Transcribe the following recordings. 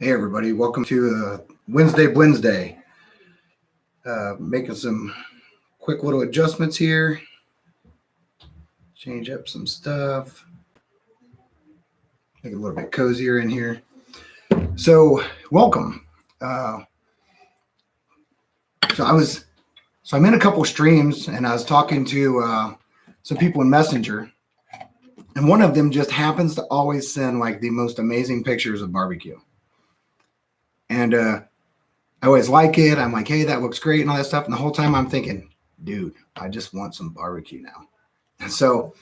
Hey everybody, welcome to Wednesday Blendsday. Making some quick little adjustments here. Change up some stuff. Make it a little bit cozier in here. So welcome. I'm in a couple streams and I was talking to some people in Messenger, and one of them just happens to always send like the most amazing pictures of barbecue. And I always like it. I'm like, hey, that looks great and all that stuff. And the whole time I'm thinking, dude, I just want some barbecue now. And so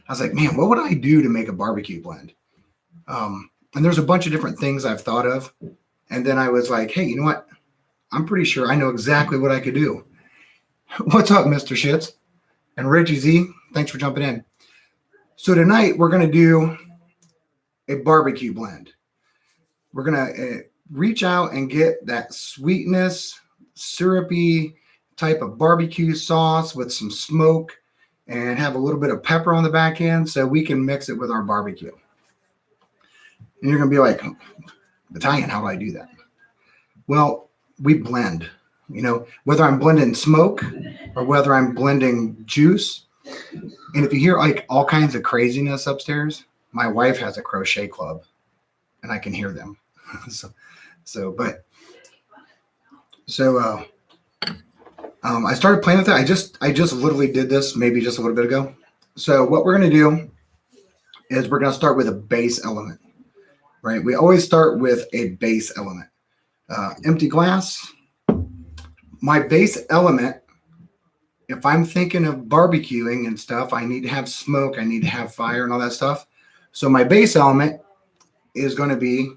I was like, man, what would I do to make a barbecue blend? And there's a bunch of different things I've thought of. And then I was like, hey, you know what? I'm pretty sure I know exactly what I could do. What's up, Mr. Shits? And Richie Z, thanks for jumping in. So tonight we're going to do a barbecue blend. We're going to reach out and get that sweetness, syrupy type of barbecue sauce with some smoke and have a little bit of pepper on the back end so we can mix it with our barbecue. And you're going to be like, Italian, how do I do that? Well, we blend, whether I'm blending smoke or whether I'm blending juice. And if you hear like all kinds of craziness upstairs, my wife has a crochet club and I can hear them. I started playing with it. I just literally did this maybe just a little bit ago. So what we're going to do is we're going to start with a base element, right? We always start with a base element. Empty glass. My base element, if I'm thinking of barbecuing and stuff, I need to have smoke, I need to have fire and all that stuff. So my base element is going to be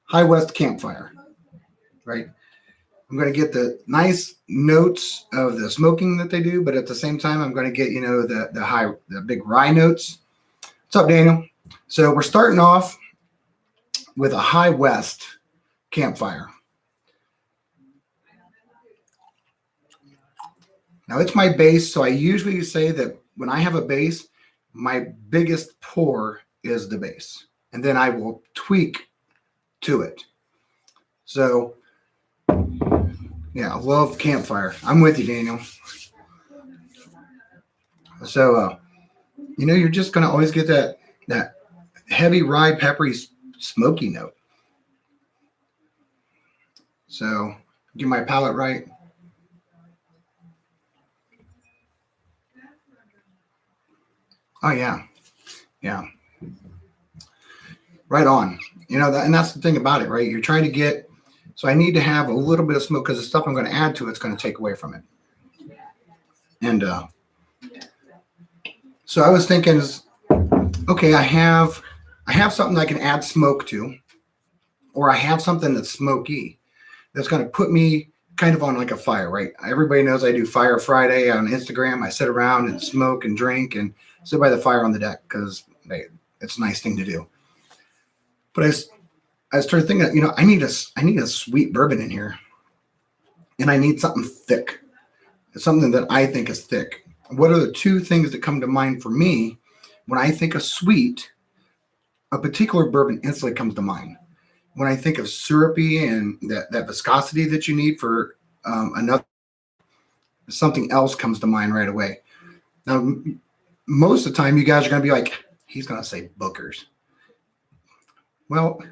High West campfire, right? I'm going to get the nice notes of the smoking that they do, but at the same time, I'm going to get, the big rye notes. What's up, Daniel? So we're starting off with a High West campfire. Now it's my base, so I usually say that when I have a base, my biggest pour is the base, and then I will tweak to it. So yeah, I love campfire. I'm with you, Daniel. So you're just going to always get that heavy rye peppery smoky note. So get my palate right. Oh yeah. Right on. And that's the thing about it, right? You're trying to get, so I need to have a little bit of smoke because the stuff I'm going to add to it's going to take away from it. And so I was thinking, okay, I have something I can add smoke to, or I have something that's smoky that's going to put me kind of on like a fire, right? Everybody knows I do Fire Friday on Instagram. I sit around and smoke and drink and sit by the fire on the deck because it's a nice thing to do. But I started thinking, I need a sweet bourbon in here, and I need something thick, something that I think is thick. What are the two things that come to mind for me when I think of sweet? A particular bourbon instantly comes to mind. When I think of syrupy and that viscosity that you need for another, something else comes to mind right away. Now, most of the time, you guys are going to be like, he's going to say Booker's. Well,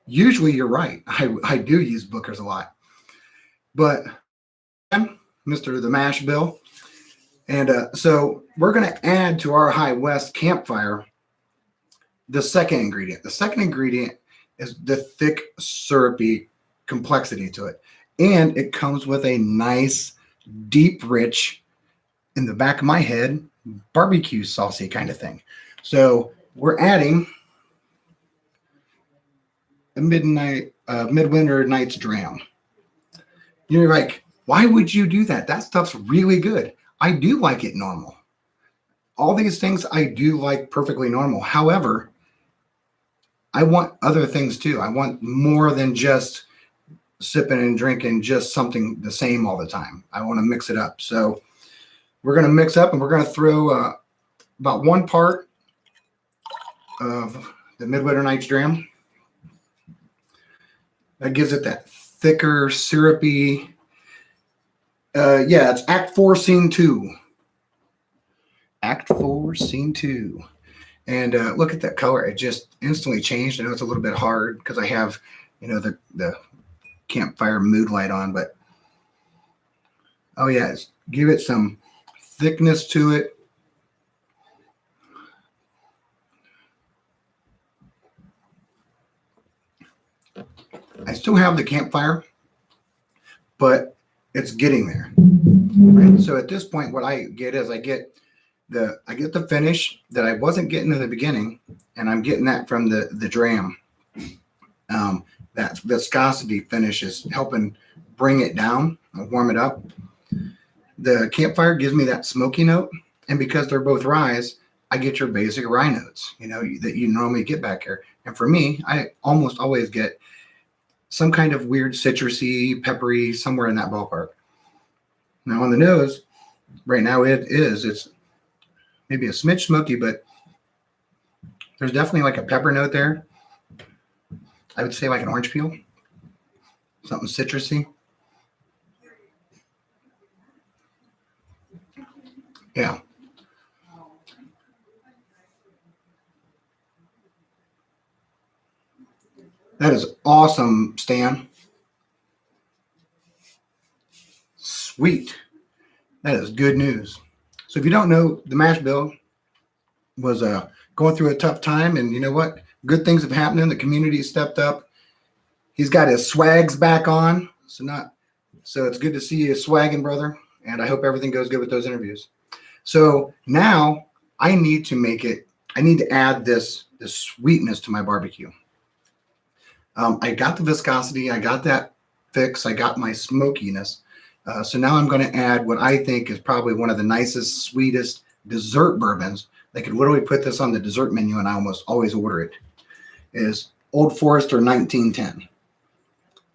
usually you're right. I do use Booker's a lot. But Mr. The Mash Bill. And so we're going to add to our High West campfire the second ingredient. The second ingredient is the thick, syrupy complexity to it. And it comes with a nice, deep, rich, in the back of my head, barbecue saucy kind of thing. So we're adding a Midwinter Night's Dram. You're like, why would you do that? That stuff's really good. I do like it normal. All these things I do like perfectly normal. However, I want other things too. I want more than just sipping and drinking just something the same all the time. I want to mix it up. So we're going to mix up and we're going to throw about 1 part of the Midwinter Night's Dram. That gives it that thicker, syrupy. Yeah, it's Act 4, Scene 2. Act 4, Scene 2. And look at that color. It just instantly changed. I know it's a little bit hard because I have, the campfire mood light on, but oh yeah, give it some thickness to it. I still have the campfire, but it's getting there. Right? So at this point, what I get is I get the finish that I wasn't getting in the beginning, and I'm getting that from the dram. That viscosity finish is helping bring it down, warm it up. The campfire gives me that smoky note, and because they're both ryes, I get your basic rye notes, that you normally get back here. And for me, I almost always get some kind of weird citrusy, peppery, somewhere in that ballpark. Now on the nose, right now it's maybe a smidge smoky, but there's definitely like a pepper note there. I would say like an orange peel, something citrusy. Yeah. That is awesome, Stan. Sweet. That is good news. So if you don't know, the mash bill was going through a tough time, and you know what? Good things have happened. The community stepped up. He's got his swags back on, so it's good to see you swagging, brother. And I hope everything goes good with those interviews. So now I need to add this sweetness to my barbecue. I got the viscosity, I got that fix, I got my smokiness. So now I'm going to add what I think is probably one of the nicest, sweetest dessert bourbons. They could literally put this on the dessert menu, and I almost always order it. Is Old Forester 1910.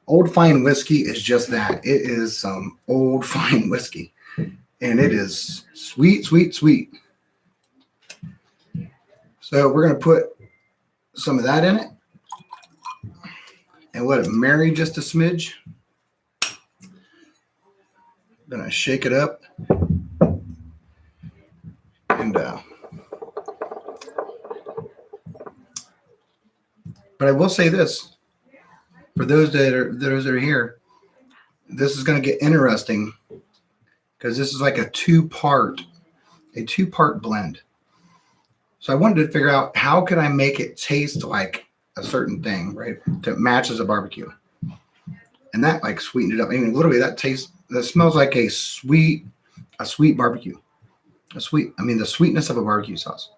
Old Fine Whiskey is just that. It is some old fine whiskey, and it is sweet, sweet, sweet. So we're going to put some of that in it and let it marry just a smidge. Gonna shake it up, and but I will say this: for those that are here, this is going to get interesting because this is like a two-part blend. So I wanted to figure out how could I make it taste like a certain thing, right? That matches a barbecue, and that like sweetened it up. I mean, literally, that smells like a sweet barbecue. The sweetness of a barbecue sauce.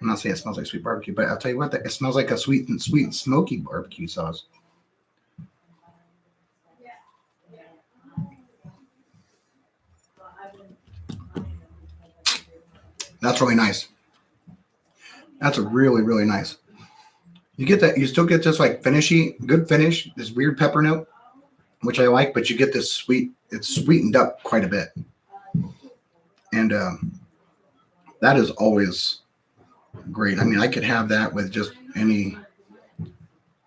I'm not saying it smells like sweet barbecue, but I'll tell you what, it smells like a sweet smoky barbecue sauce. That's really nice. That's a really, really nice. You get that, you still get this like good finish, this weird pepper note, which I like, but you get this sweet, it's sweetened up quite a bit. And that is always great. I mean, I could have that with just any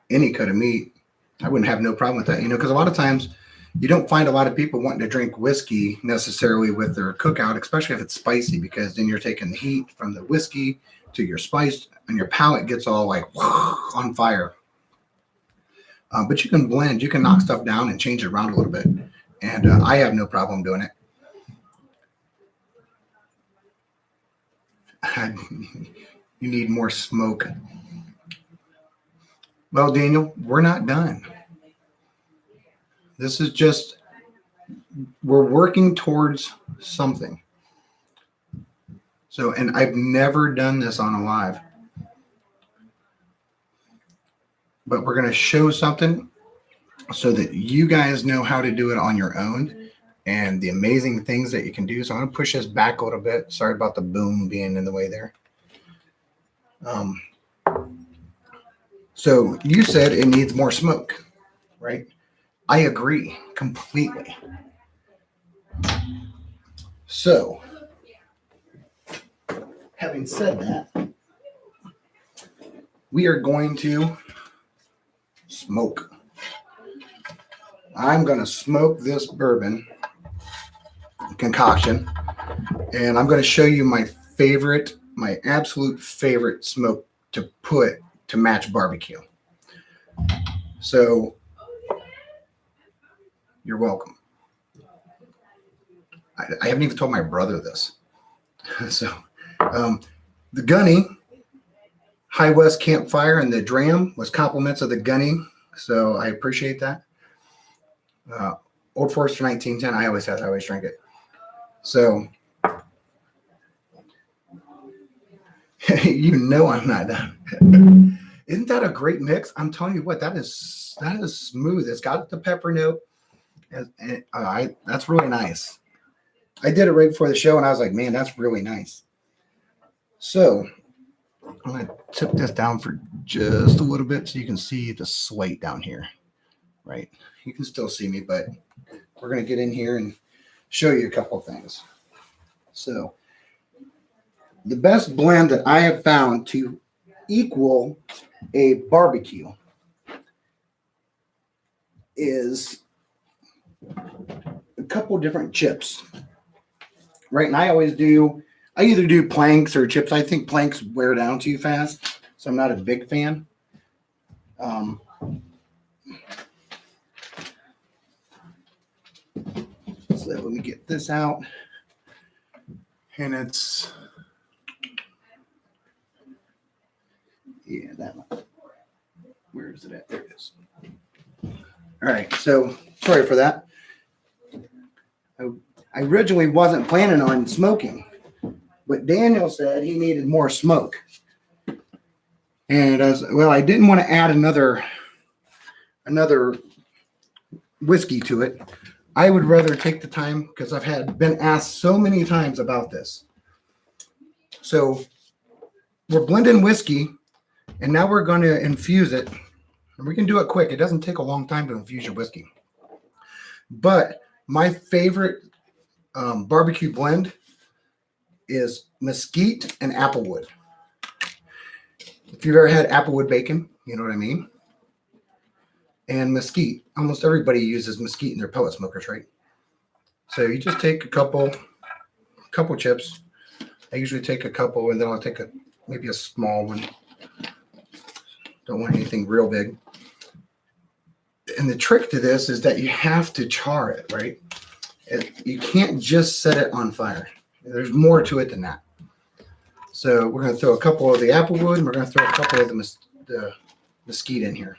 cut of meat. I wouldn't have no problem with that, because a lot of times you don't find a lot of people wanting to drink whiskey necessarily with their cookout, especially if it's spicy, because then you're taking the heat from the whiskey to your spice, and your palate gets all like on fire. But you can blend, you can knock stuff down and change it around a little bit. And I have no problem doing it. You need more smoke. Well, Daniel, we're not done. This is just, we're working towards something. So, and I've never done this on a live, but we're going to show something so that you guys know how to do it on your own and the amazing things that you can do. So I'm going to push this back a little bit. Sorry about the boom being in the way there. So you said it needs more smoke, right? I agree completely. So, having said that, we are going to smoke. I'm going to smoke this bourbon concoction, and I'm going to show you my absolute favorite smoke to put to match barbecue. So you're welcome. I haven't even told my brother this. So the Gunny High West Campfire and the Dram was compliments of the Gunny, so I appreciate that. Old Forester 1910. I always drink it. So you know I'm not done. Isn't that a great mix? I'm telling you what, that is smooth. It's got the pepper note, and that's really nice. I did it right before the show, and I was like, man, that's really nice. So I'm going to tip this down for just a little bit so you can see the slate down here, right? You can still see me, but we're going to get in here and show you a couple of things. So the best blend that I have found to equal a barbecue is a couple different chips, right? And I either do planks or chips. I think planks wear down too fast, so I'm not a big fan. So let me get this out. And it's, yeah, that one. Where is it at? There it is. All right, so sorry for that. I originally wasn't planning on smoking, but Daniel said he needed more smoke. And I didn't want to add another whiskey to it. I would rather take the time, because I've been asked so many times about this. So we're blending whiskey, and now we're going to infuse it. And we can do it quick. It doesn't take a long time to infuse your whiskey. But my favorite barbecue blend is mesquite and applewood. If you've ever had applewood bacon, you know what I mean. And mesquite. Almost everybody uses mesquite in their pellet smokers, right? So you just take a couple chips. I usually take a couple, and then I'll take maybe a small one. Don't want anything real big. And the trick to this is that you have to char it, right? You can't just set it on fire. There's more to it than that. So we're going to throw a couple of the applewood, and we're going to throw a couple of the mesquite in here.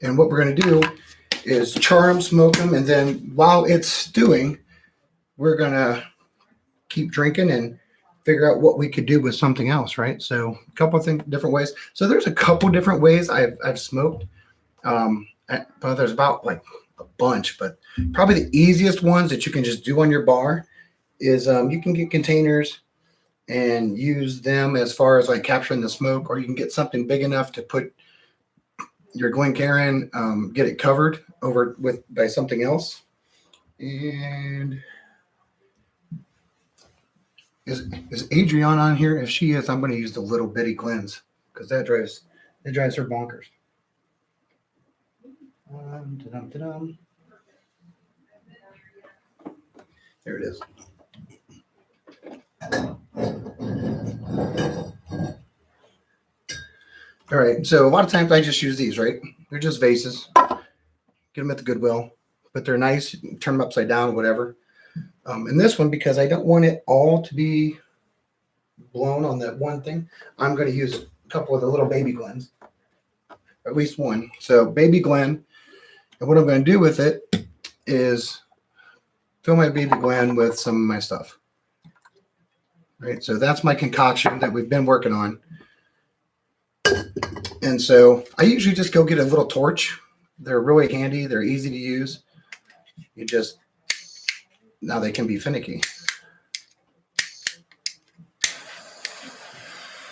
And what we're going to do is char them, smoke them, and then while it's stewing, we're going to keep drinking and figure out what we could do with something else, right? So a couple of different ways. So there's a couple different ways I've smoked. But there's about like a bunch, but probably the easiest ones that you can just do on your bar is you can get containers and use them as far as like capturing the smoke, or you can get something big enough to put your Glencairn, get it covered over by something else. And is Adrienne on here? If she is, I'm going to use the little bitty Glens, because it drives her bonkers. There it is. All right, so a lot of times I just use these, right? They're just vases. Get them at the Goodwill, but they're nice. You can turn them upside down, whatever. And this one, because I don't want it all to be blown on that one thing, I'm going to use a couple of the little baby Glens, at least one. So baby Glen, and what I'm going to do with it is fill my baby Glen with some of my stuff. Right, so that's my concoction that we've been working on. And so I usually just go get a little torch. They're really handy. They're easy to use. Now they can be finicky.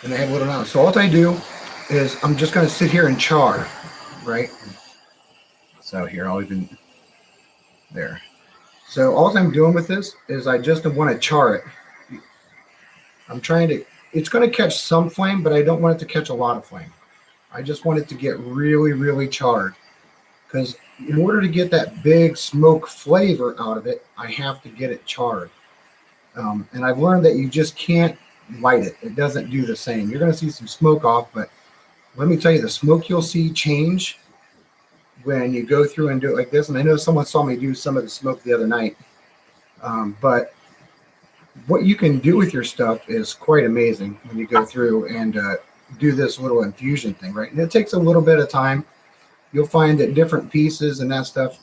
And they have a little now. So all I do is I'm just going to sit here and char, right? So here, I'll even there. So all I'm doing with this is I just want to char it. I'm trying to it's going to catch some flame, but I don't want it to catch a lot of flame. I just want it to get really, really charred, because in order to get that big smoke flavor out of it, I have to get it charred. And I've learned that you just can't light it. It doesn't do the same. You're going to see some smoke off, but let me tell you, the smoke you'll see change when you go through and do it like this. And I know someone saw me do some of the smoke the other night, but what you can do with your stuff is quite amazing when you go through and do this little infusion thing, right? And it takes a little bit of time. You'll find that different pieces and that stuff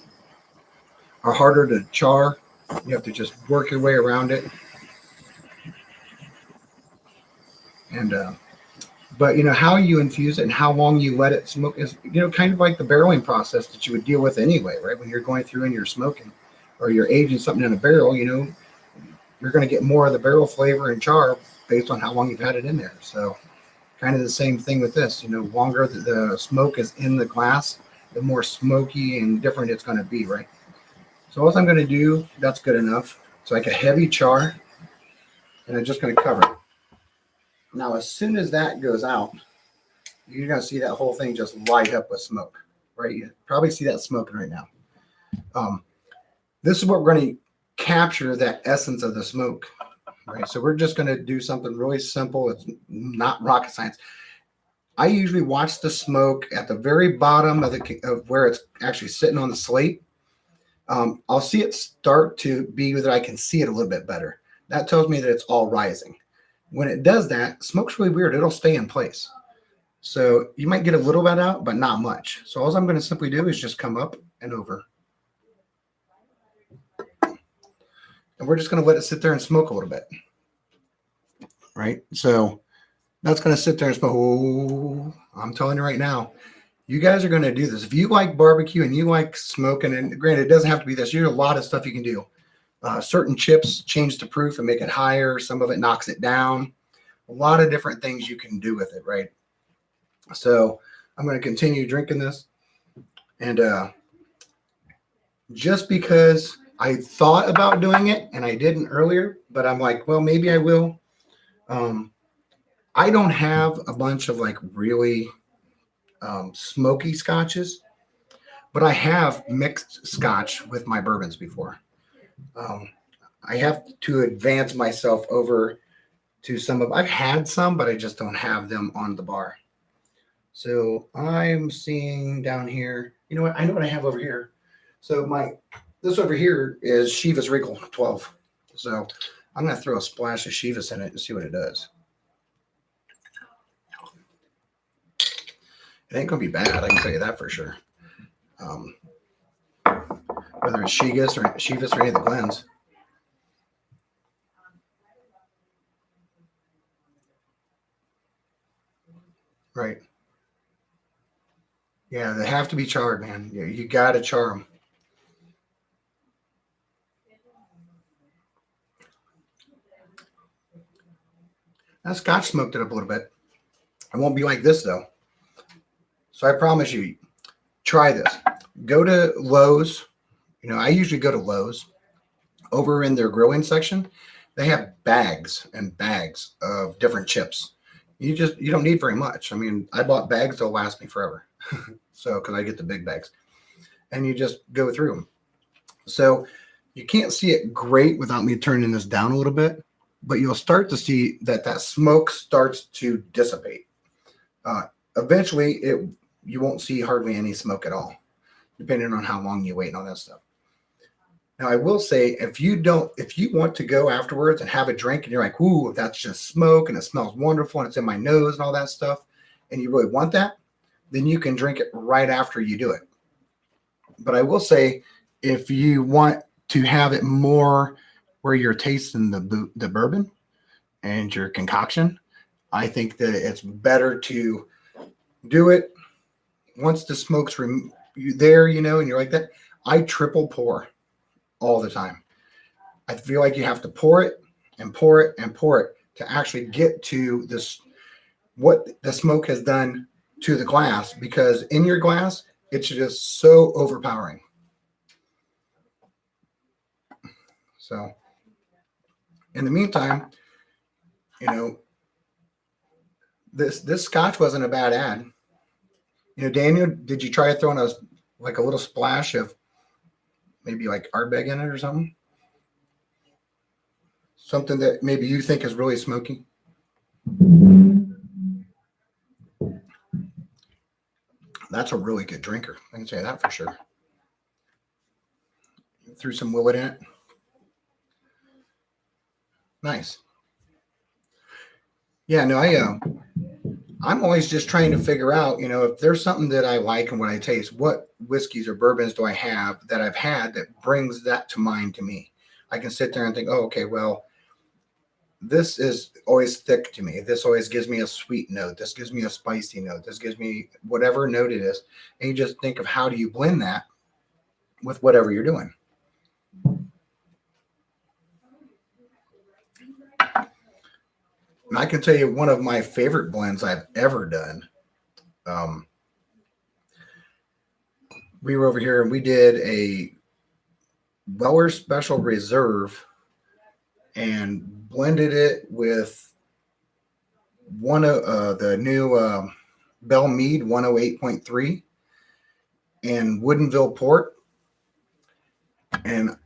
are harder to char. You have to just work your way around it. And but you know how you infuse it and how long you let it smoke is, you know, kind of like the barreling process that you would deal with anyway, right? When you're going through and you're smoking or you're aging something in a barrel, you know, you're going to get more of the barrel flavor and char based on how long you've had it in there. So kind of the same thing with this, you know, longer the smoke is in the glass, the more smoky and different it's going to be, right? So what I'm going to do, that's good enough. It's like a heavy char, and I'm just going to cover it. Now, as soon as that goes out, you're going to see that whole thing just light up with smoke, right? You probably see that smoking right now. This is what we're going to capture that essence of the smoke, right? So we're just going to do something really simple. It's not rocket science. I usually watch the smoke at the very bottom of where it's actually sitting on the slate. I'll see it start to be that I can see it a little bit better. That tells me that it's all rising. When it does that, smoke's really weird. It'll stay in place. So you might get a little bit out, but not much. So all I'm going to simply do is just come up and over. And we're just going to let it sit there and smoke a little bit. Right? So that's going to sit there and smoke. Oh, I'm telling you right now, you guys are going to do this. If you like barbecue and you like smoking, and granted, it doesn't have to be this. There's a lot of stuff you can do. Certain chips change the proof and make it higher. Some of it knocks it down. A lot of different things you can do with it, right? So I'm going to continue drinking this. And just because I thought about doing it and I didn't earlier, but I'm like, well, maybe I will. I don't have a bunch of like really smoky scotches, but I have mixed scotch with my bourbons before. I have to advance myself over to I've had some, but I just don't have them on the bar. So I'm seeing down here, you know what? I know what I have over here. So this over here is Chivas Regal 12. So I'm going to throw a splash of Chivas in it and see what it does. It ain't going to be bad. I can tell you that for sure. Whether it's Chivas or any of the blends. Right. Yeah, they have to be charred, man. You got to char them. That scotch smoked it up a little bit. It won't be like this, though. So I promise you, try this. Go to Lowe's. You know, I usually go to Lowe's. Over in their grilling section, they have bags and bags of different chips. You don't need very much. I mean, I bought bags that'll last me forever. So, because I get the big bags. And you just go through them. So you can't see it great without me turning this down a little bit, but you'll start to see that smoke starts to dissipate. Eventually, you won't see hardly any smoke at all, depending on how long you wait and all that stuff. Now, I will say, if you want to go afterwards and have a drink and you're like, ooh, that's just smoke and it smells wonderful and it's in my nose and all that stuff, and you really want that, then you can drink it right after you do it. But I will say, if you want to have it more where you're tasting the bourbon and your concoction, I think that it's better to do it once the smoke's there, you know, and you're like that. I triple pour all the time. I feel like you have to pour it and pour it and pour it to actually get to this, what the smoke has done to the glass, because in your glass, it's just so overpowering. So in the meantime, you know, This scotch wasn't a bad ad. You know, Daniel, did you try throwing a little splash of maybe like Ardbeg in it or something? Something that maybe you think is really smoky? That's a really good drinker. I can say that for sure. Threw some Willet in it. Nice. Yeah, no, I'm always just trying to figure out, you know, if there's something that I like and when I taste, what whiskeys or bourbons do I have that I've had that brings that to mind to me? I can sit there and think, oh, okay, well, this is always thick to me. This always gives me a sweet note. This gives me a spicy note. This gives me whatever note it is. And you just think of how do you blend that with whatever you're doing. And I can tell you one of my favorite blends I've ever done. We were over here and we did a Weller Special Reserve and blended it with one of the new Bell Mead 108.3 and Woodinville Port. And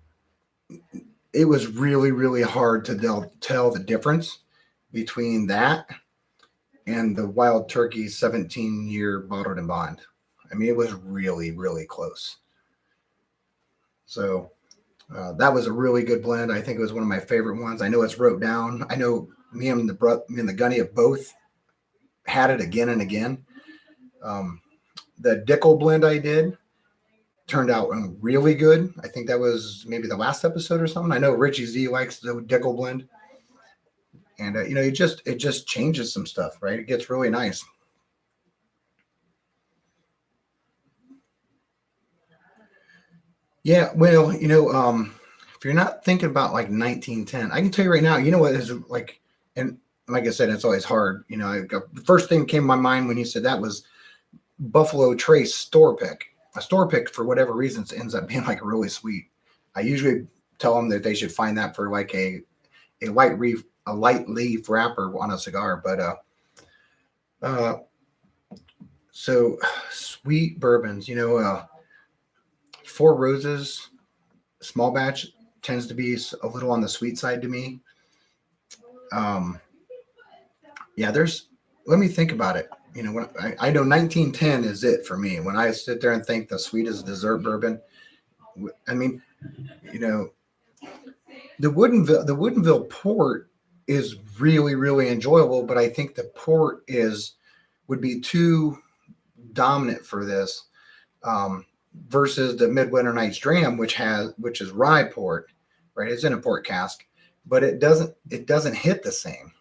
it was really, really hard to tell the difference between that and the Wild Turkey 17-year bottled and bond. I mean, it was really, really close. So that was a really good blend. I think it was one of my favorite ones. I know it's wrote down. I know me and the Gunny have both had it again and again. The Dickel blend I did turned out really good. I think that was maybe the last episode or something. I know Richie Z likes the Dickel blend, and you know, it just changes some stuff, right? It gets really nice. Yeah, well, you know, if you're not thinking about like 1910, I can tell you right now, you know what is like, and like I said, it's always hard. You know, the first thing that came to my mind when you said that was Buffalo Trace store pick. A store pick, for whatever reasons, ends up being like really sweet. I usually tell them that they should find that for like a light leaf wrapper on a cigar. But so sweet bourbons, you know, Four Roses small batch tends to be a little on the sweet side to me. Yeah, let me think about it. You know, when I know 1910 is it for me. When I sit there and think the sweetest dessert bourbon, I mean, you know, the Woodinville port is really, really enjoyable, but I think the port would be too dominant for this versus the Midwinter Night's Dram, which is rye port, right? It's in a port cask, but it doesn't hit the same.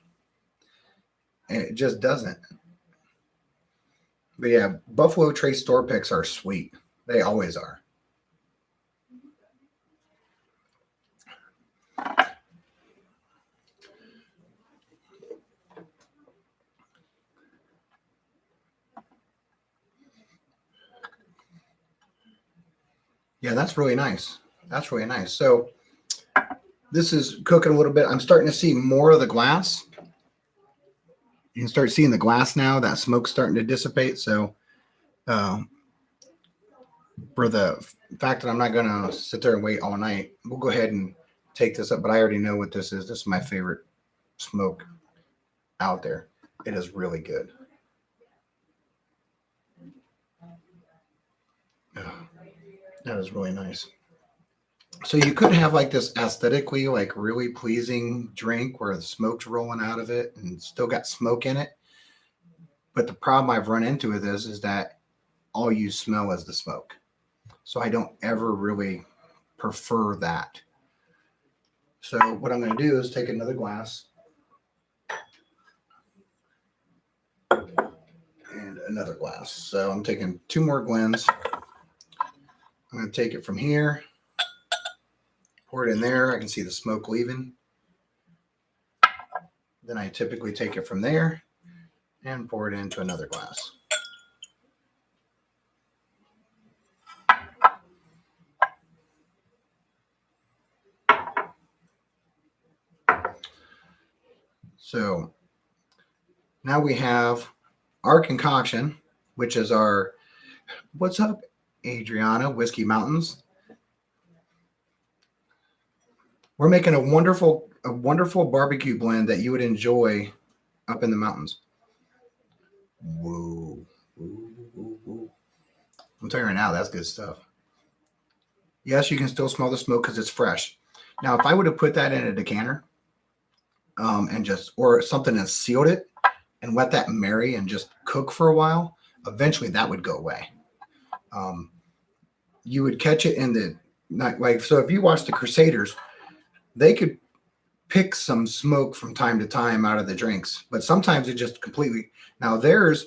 And it just doesn't. But yeah, Buffalo Trace store picks are sweet. They always are. Yeah, that's really nice. That's really nice. So this is cooking a little bit. I'm starting to see more of the glass. You can start seeing the glass now. That smoke's starting to dissipate. So for the fact that I'm not going to sit there and wait all night, we'll go ahead and take this up. But I already know what this is. This is my favorite smoke out there. It is really good. That is really nice. So you could have like this aesthetically like really pleasing drink where the smoke's rolling out of it and still got smoke in it. But the problem I've run into with this is that all you smell is the smoke. So I don't ever really prefer that. So what I'm going to do is take another glass and another glass. So I'm taking two more Glens. I'm going to take it from here, pour it in there. I can see the smoke leaving. Then I typically take it from there and pour it into another glass. So Now we have our concoction, which is our, what's up, Adriana, Whiskey Mountains. We're making a wonderful barbecue blend that you would enjoy up in the mountains. Whoa. Woo. I'm telling you right now, that's good stuff. Yes, you can still smell the smoke because it's fresh. Now, if I would have put that in a decanter, and just, or something and sealed it and let that marry and just cook for a while, eventually that would go away. You would catch it in the night, like, so if you watch the Crusaders, they could pick some smoke from time to time out of the drinks, but sometimes it just completely. Now theirs,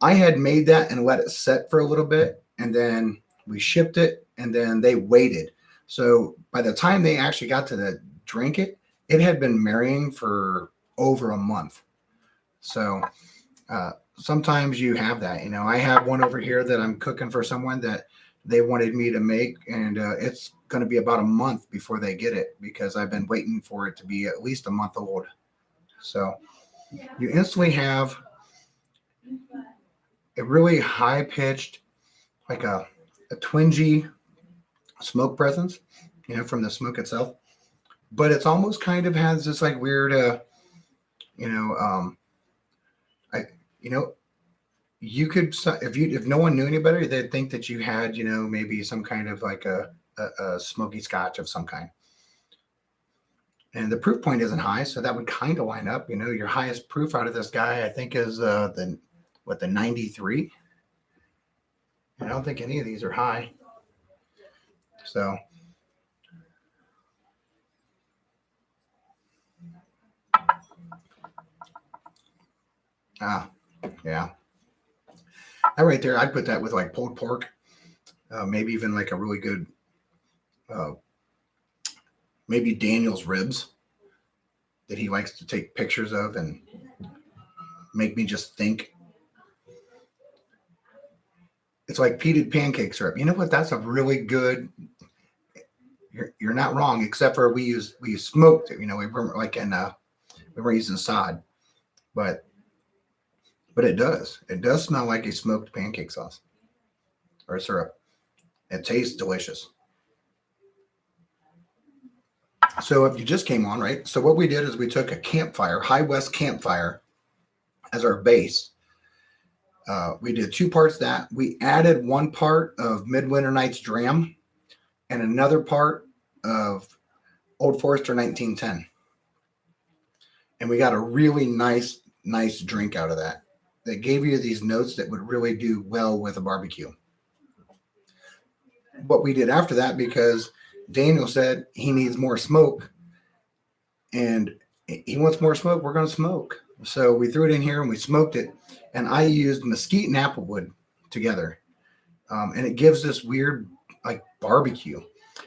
I had made that and let it set for a little bit, and then we shipped it, and then they waited. So by the time they actually got to the drink it, it had been marrying for over a month. So sometimes you have that. You know, I have one over here that I'm cooking for someone that they wanted me to make, and it's going to be about a month before they get it because I've been waiting for it to be at least a month old. So you instantly have a really high pitched, like a twingy smoke presence, you know, from the smoke itself. But it's almost kind of has this like weird, you know, I, you know, you could, if no one knew any better, they'd think that you had, you know, maybe some kind of like a smoky scotch of some kind. And the proof point isn't high, so that would kind of line up. You know, your highest proof out of this guy, I think, is the 93. I don't think any of these are high. So yeah, that right there, I'd put that with like pulled pork, maybe even like a really good, maybe Daniel's ribs that he likes to take pictures of and make me just think. It's like peated pancake syrup. You know what? That's a really good. You're not wrong, except for we use smoked it. You know, we weren't like we were using sod, but it does smell like a smoked pancake sauce or syrup. It tastes delicious. So if you just came on, right? So what we did is we took a campfire, High West campfire, as our base. We did 2 parts that. We added 1 part of Midwinter Night's Dram and another part of Old Forester 1910. And we got a really nice drink out of that. That gave you these notes that would really do well with a barbecue. What we did after that, because Daniel said he needs more smoke and he wants more smoke, we're going to smoke. So we threw it in here and we smoked it. And I used mesquite and applewood together. And it gives this weird like barbecue.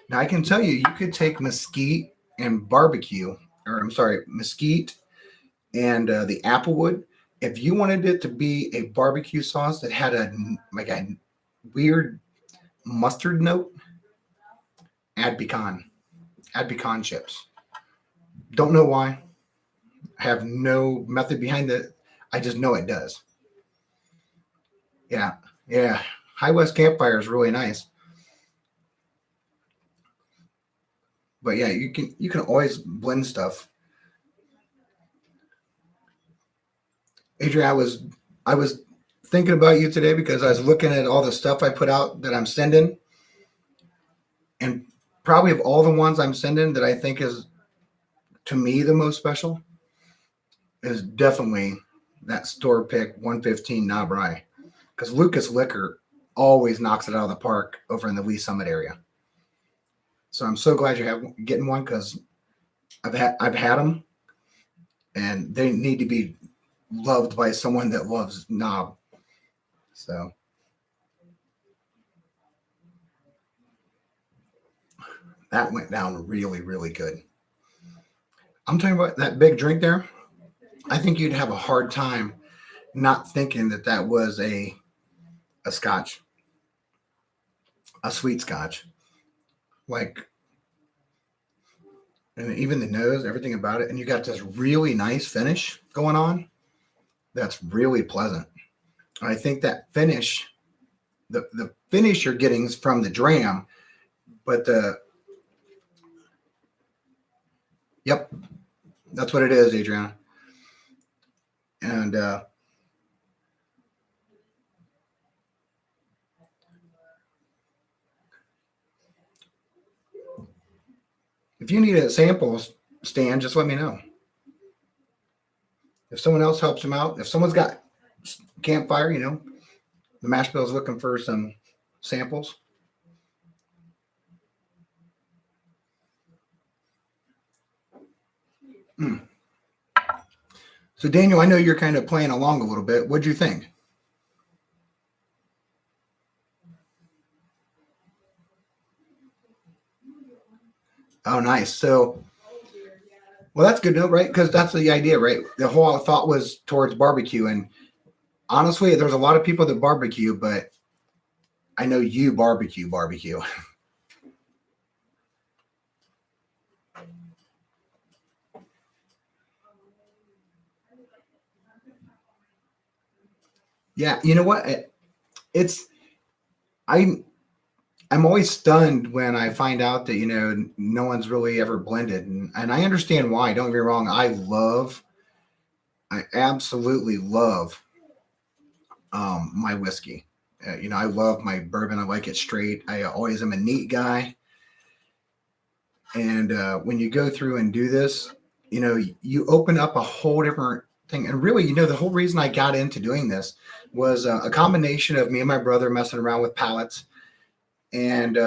Now I can tell you, you could take mesquite and barbecue, or I'm sorry, mesquite and the applewood. If you wanted it to be a barbecue sauce that had a weird mustard note, add pecan chips. Don't know why. I have no method behind it. I just know it does. Yeah. High West Campfire is really nice. But yeah, you can always blend stuff. Adrian, I was thinking about you today because I was looking at all the stuff I put out that I'm sending. And probably of all the ones I'm sending that I think is, to me, the most special is definitely that store pick 115 Knob Rye. Because Lucas Liquor always knocks it out of the park over in the Lee Summit area. So I'm so glad you're getting one, because I've had them, and they need to be loved by someone that loves knob. So that went down really, really good. I'm talking about that big drink there. I think you'd have a hard time not thinking that was a scotch, a sweet scotch. Like, and even the nose, everything about it. And you got this really nice finish going on. that's really pleasant. I think that finish, the finish you're getting is from the dram, but yep, that's what it is, Adriana. And if you need a sample stand, just let me know. If someone else helps them out, if someone's got campfire, the mash bill's looking for some samples. Mm. So Daniel, I know you're kind of playing along a little bit. What'd you think? Oh, nice. So, well, that's good, no, right? Because that's the idea, right? The whole thought was towards barbecue, and honestly, there's a lot of people that barbecue, but I know you barbecue. Yeah, you know what? It's I I'm always stunned when I find out that no one's really ever blended, and I understand why. Don't get me wrong. I absolutely love my whiskey. I love my bourbon. I like it straight. I always am a neat guy. And when you go through and do this, you open up a whole different thing. And really, the whole reason I got into doing this was a combination of me and my brother messing around with pallets and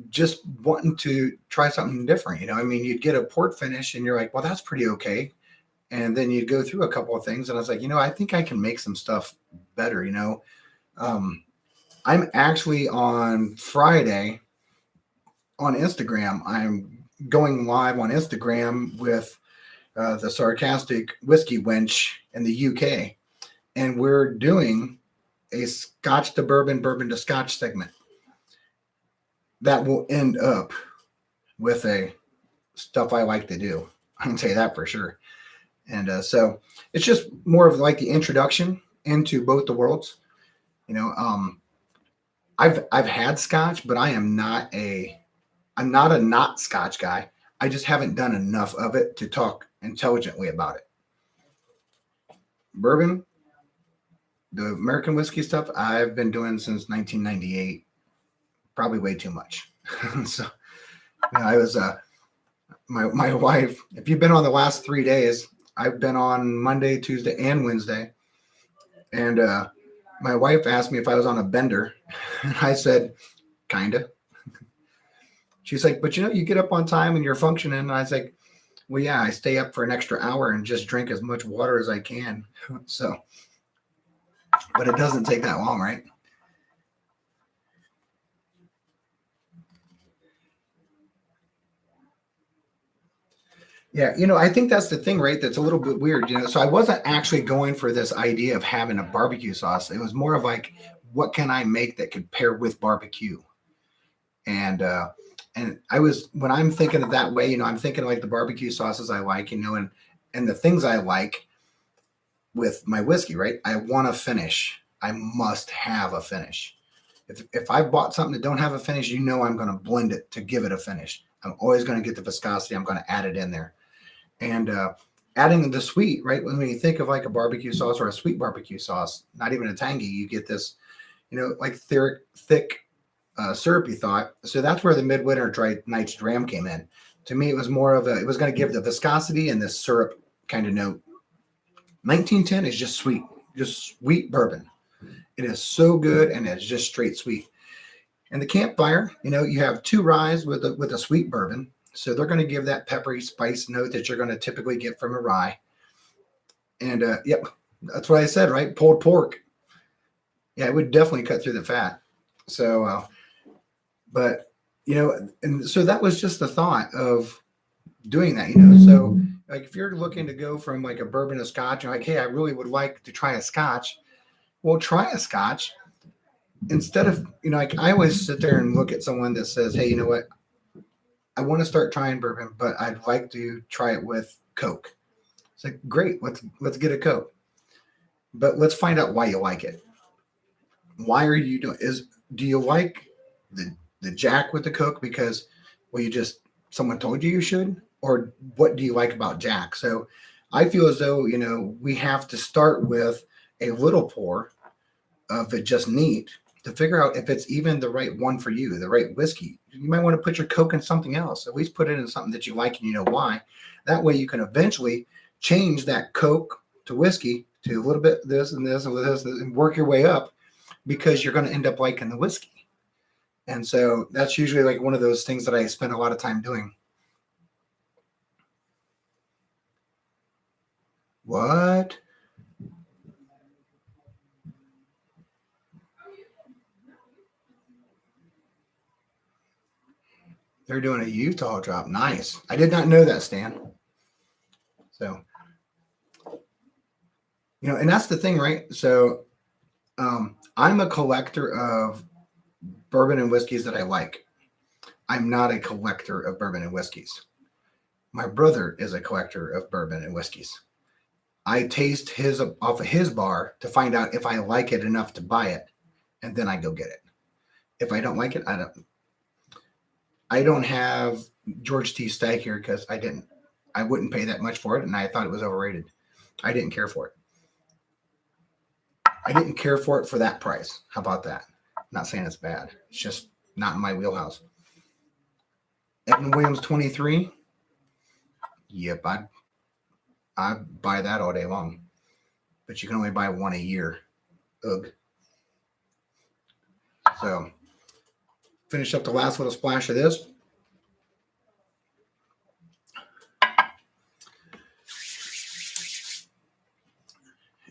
just wanting to try something different. I mean, you'd get a port finish and you're like, well, that's pretty okay. And then you'd go through a couple of things. And I was like, I think I can make some stuff better. Um, I'm actually on Friday on Instagram. I'm going live on Instagram with the Sarcastic Whiskey Wench in the UK. And we're doing a Scotch to bourbon, bourbon to Scotch segment that will end up with a stuff I like to do. I can say that for sure. And so it's just more of like the introduction into both the worlds. I've had Scotch, but I'm not a not Scotch guy. I just haven't done enough of it to talk intelligently about it. Bourbon, the American whiskey stuff, I've been doing since 1998, probably way too much. So I was my wife. If you've been on the last 3 days, I've been on Monday, Tuesday, and Wednesday, and my wife asked me if I was on a bender, and I said, kinda. She's like, but you get up on time and you're functioning. And I was like, well, yeah, I stay up for an extra hour and just drink as much water as I can. So, but it doesn't take that long, right? Yeah, I think that's the thing, right? That's a little bit weird, So I wasn't actually going for this idea of having a barbecue sauce. It was more of like, what can I make that could pair with barbecue? And I was when I'm thinking of that way, I'm thinking like the barbecue sauces I like, and the things I like with my whiskey, right? I want a finish. I must have a finish. If I bought something that don't have a finish, I'm going to blend it to give it a finish. I'm always going to get the viscosity. I'm going to add it in there. And adding the sweet, right? When you think of like a barbecue sauce or a sweet barbecue sauce, not even a tangy, you get this, like thick, syrupy thought. So that's where the Midwinter Dry Nights Dram came in. To me, it was more of it was going to give the viscosity and the syrup kind of note. 1910 is just sweet bourbon. It is so good, and it's just straight sweet. And the campfire, you have two ryes with a sweet bourbon. So they're going to give that peppery spice note that you're going to typically get from a rye. And yep, that's what I said, right? Pulled pork. Yeah, it would definitely cut through the fat. So, but and so that was just the thought of doing that. So like if you're looking to go from like a bourbon to Scotch, you're like, hey, I really would like to try a Scotch. Well, try a Scotch instead of like I always sit there and look at someone that says, hey, you know what? I want to start trying bourbon, but I'd like to try it with Coke. It's like, great, let's get a Coke. But let's find out why you like it. Why are you doing? Do you like the Jack with the Coke because well you just someone told you you should, or what do you like about Jack? So I feel as though we have to start with a little pour of it just neat to figure out if it's even the right one for you, the right whiskey. You might want to put your Coke in something else. At least put it in something that you like and you know why. That way you can eventually change that Coke to whiskey to a little bit this and this and this and work your way up because you're going to end up liking the whiskey. And so that's usually like one of those things that I spend a lot of time doing. What? They're doing a Utah drop. Nice. I did not know that, Stan. So, and that's the thing, right? So, I'm a collector of bourbon and whiskeys that I like. I'm not a collector of bourbon and whiskeys. My brother is a collector of bourbon and whiskeys. I taste his off of his bar to find out if I like it enough to buy it, and then I go get it. If I don't like it, I don't have George T. Stagg here because I wouldn't pay that much for it, and I thought it was overrated. I didn't care for it. I didn't care for it for that price. How about that? I'm not saying it's bad. It's just not in my wheelhouse. Evan Williams 23. Yep, I'd buy that all day long. But you can only buy one a year. Ugh. So finish up the last little splash of this.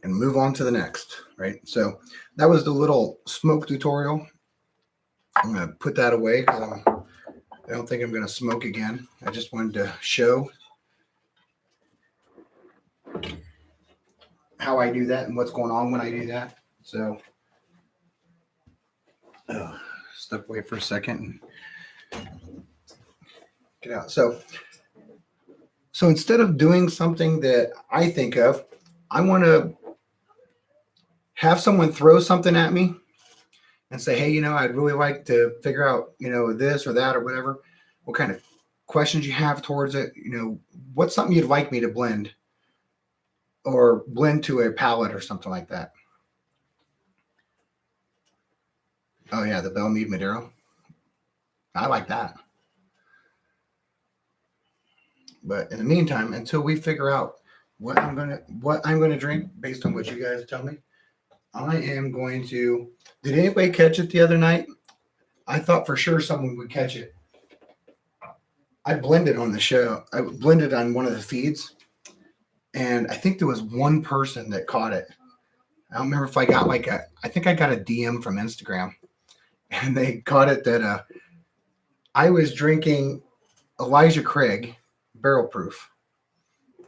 And move on to the next, right? So that was the little smoke tutorial. I'm going to put that away because I don't think I'm going to smoke again. I just wanted to show how I do that and what's going on when I do that. So step away for a second and get out. So instead of doing something that I think of, I want to have someone throw something at me and say, hey, I'd really like to figure out, this or that or whatever, what kind of questions you have towards it. What's something you'd like me to blend or blend to a palette or something like that. Oh yeah, the Belle Meade Maduro. I like that. But in the meantime, until we figure out what I'm gonna drink based on what you guys tell me, I am going to. Did anybody catch it the other night? I thought for sure someone would catch it. I blended on the show. I blended on one of the feeds, and I think there was one person that caught it. I don't remember if I got I think I got a DM from Instagram, and they caught it that I was drinking Elijah Craig barrel proof,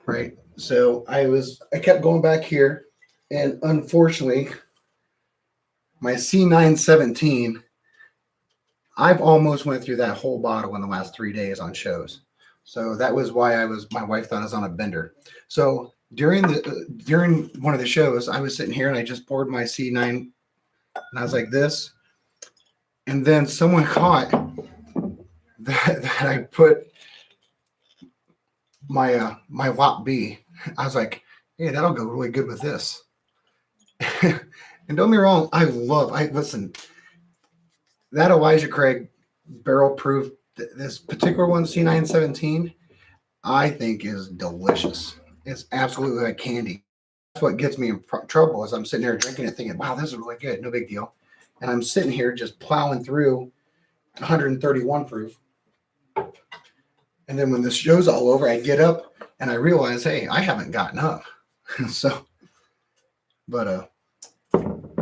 right? So I kept going back here, and unfortunately, my C917, I've almost went through that whole bottle in the last 3 days on shows. So that was why my wife thought I was on a bender. So during one of the shows, I was sitting here and I just poured my C9 and I was like this. And then someone caught that I put my Lot B. I was like, hey, that'll go really good with this. And don't be wrong, listen, that Elijah Craig barrel proof, this particular one, C917, I think is delicious. It's absolutely like candy. That's what gets me in trouble is I'm sitting there drinking it thinking, wow, this is really good. No big deal. And I'm sitting here just plowing through 131 proof. And then when the show's all over, I get up and I realize, hey, I haven't gotten up. So, but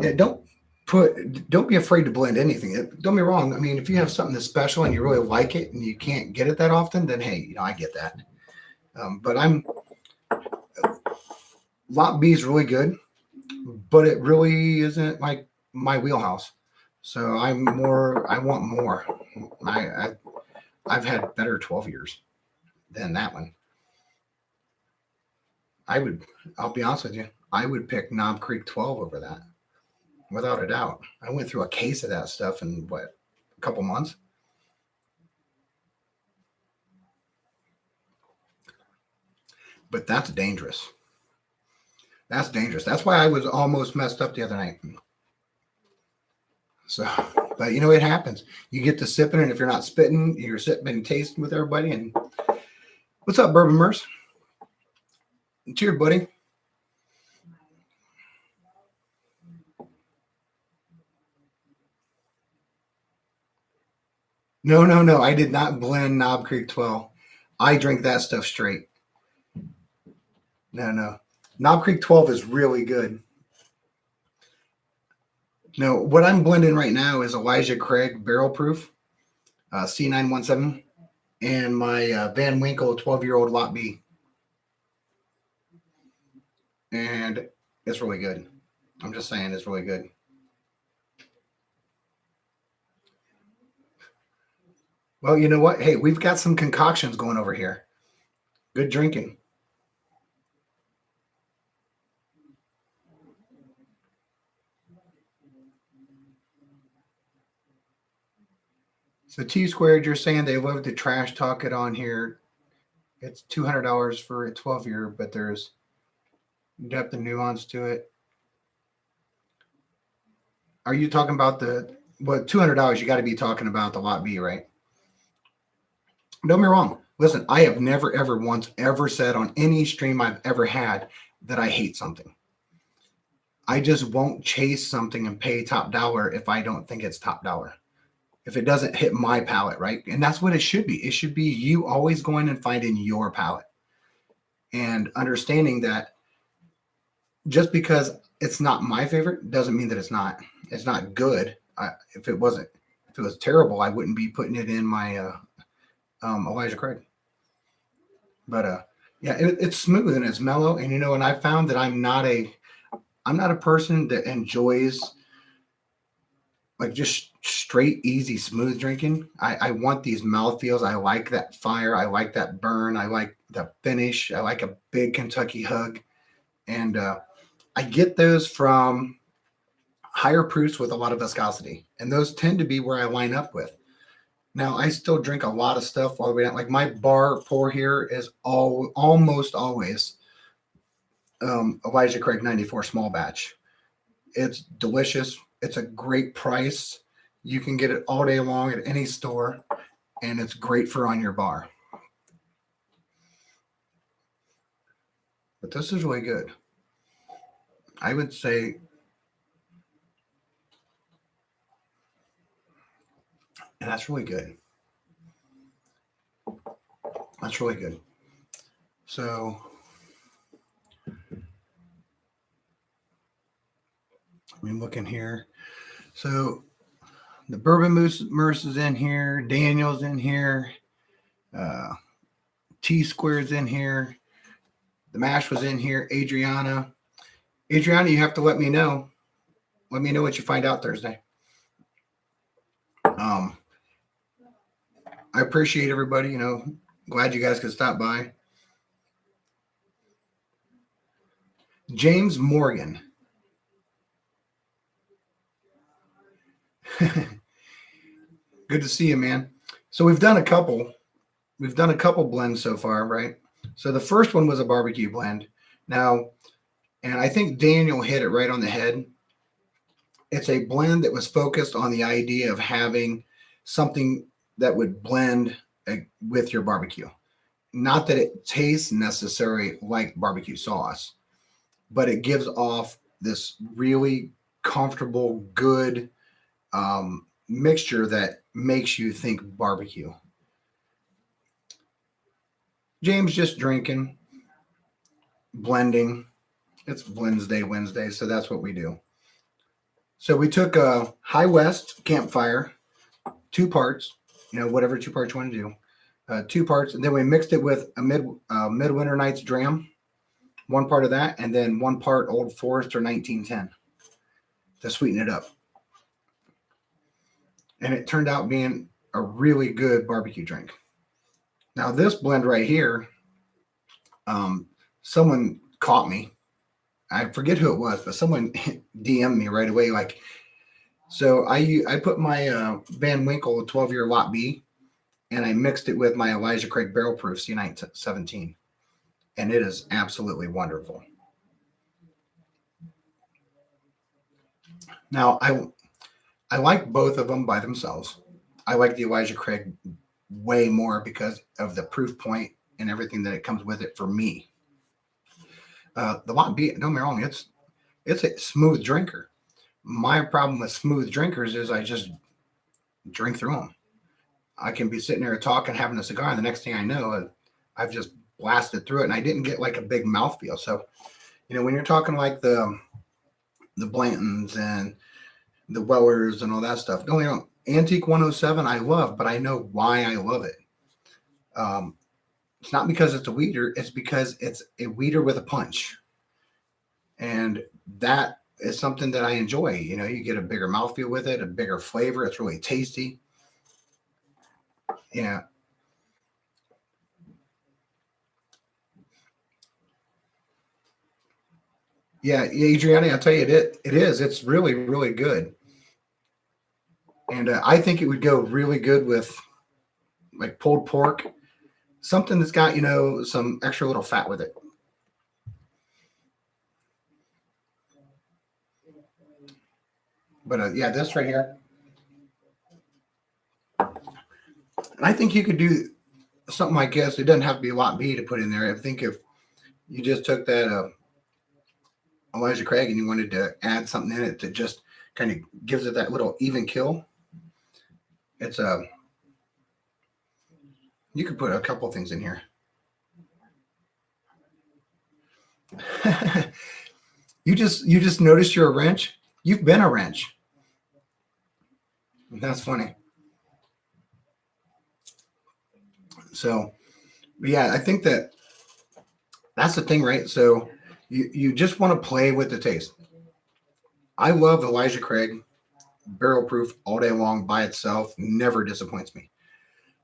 yeah, don't be afraid to blend anything. Don't get me wrong. I mean, if you have something that's special and you really like it and you can't get it that often, then hey, I get that. But Lot B is really good, but it really isn't like my wheelhouse. So I want more. I've had better 12 years than that one. I'll be honest with you. I would pick Knob Creek 12 over that, without a doubt. I went through a case of that stuff in what, a couple months. But that's dangerous. That's dangerous. That's why I was almost messed up the other night. So, but you know, it happens. You get to sipping, and if you're not spitting, you're sipping and tasting with everybody. And what's up, Bourbon Merce? Cheers, buddy. No. I did not blend Knob Creek 12. I drink that stuff straight. No. Knob Creek 12 is really good. No, what I'm blending right now is Elijah Craig Barrel Proof C917 and my Van Winkle 12-year-old Lot B. And it's really good. I'm just saying, it's really good. Well, you know what? Hey, we've got some concoctions going over here. Good drinking. So T Squared, you're saying they love to trash talk it on here. It's $200 for a 12-year, but there's depth and nuance to it. Are you talking about $200? You got to be talking about the Lot B, right? Don't get me wrong. Listen, I have never, ever once ever said on any stream I've ever had that I hate something. I just won't chase something and pay top dollar if I don't think it's top dollar. If it doesn't hit my palate, right? And that's what it should be. It should be you always going and finding your palate and understanding that just because it's not my favorite doesn't mean that it's not good. If it was terrible, I wouldn't be putting it in my Elijah Craig. But yeah, it's smooth and it's mellow. And and I found that I'm not a person that enjoys like just straight, easy, smooth drinking. I want these mouthfeels. I like that fire. I like that burn. I like the finish. I like a big Kentucky hug. And I get those from higher proofs with a lot of viscosity. And those tend to be where I line up with. Now, I still drink a lot of stuff all the way down. Like my bar pour here is almost always Elijah Craig 94 small batch. It's delicious. It's a great price. You can get it all day long at any store, and it's great for on your bar. But this is really good. I would say, and that's really good. That's really good. So, I'm looking here. So, the Bourbon Merce is in here. Daniel's in here. T Square's in here. The Mash was in here. Adriana, you have to let me know. Let me know what you find out Thursday. I appreciate everybody. Glad you guys could stop by. James Morgan. Good to see you, man. So we've done a couple blends so far, right? So the first one was a barbecue blend. Now, and I think Daniel hit it right on the head. It's a blend that was focused on the idea of having something that would blend with your barbecue. Not that it tastes necessarily like barbecue sauce, but it gives off this really comfortable, good mixture that makes you think barbecue. James just drinking, blending. It's Blendsday Wednesday, so that's what we do. So we took a High West campfire, 2 parts, whatever 2 parts you want to do, 2 parts, and then we mixed it with a Midwinter Nights Dram, 1 part of that, and then 1 part Old Forester 1910 to sweeten it up. And it turned out being a really good barbecue drink. Now this blend right here, someone caught me I forget who it was, but someone DM'd me right away. Like, so I put my Van Winkle 12-year Lot B, and I mixed it with my Elijah Craig Barrel Proof C917, and it is absolutely wonderful. Now I like both of them by themselves. I like the Elijah Craig way more because of the proof point and everything that it comes with it for me. The Lot B, don't get me wrong, it's a smooth drinker. My problem with smooth drinkers is I just drink through them. I can be sitting there talking, having a cigar, and the next thing I know, I've just blasted through it, and I didn't get like a big mouthfeel. So, when you're talking like the Blantons and the Wellers and all that stuff, don't get me wrong, Antique 107 I love, but I know why I love it. It's not because it's a weeder, it's because it's a weeder with a punch. And that is something that I enjoy. You get a bigger mouthfeel with it, a bigger flavor. It's really tasty. Yeah. Yeah, Adriana, I'll tell you, it is. It's really, really good. And I think it would go really good with like pulled pork, something that's got, some extra little fat with it. But yeah, this right here. And I think you could do something like this. It doesn't have to be a lot B to put in there. I think if you just took that Elijah Craig and you wanted to add something in it that just kind of gives it that little even kill, it's you could put a couple things in here. you just noticed you're a wrench. You've been a wrench. That's funny. So, yeah, I think that's the thing, right? So you just want to play with the taste. I love Elijah Craig barrel proof all day long by itself. Never disappoints me.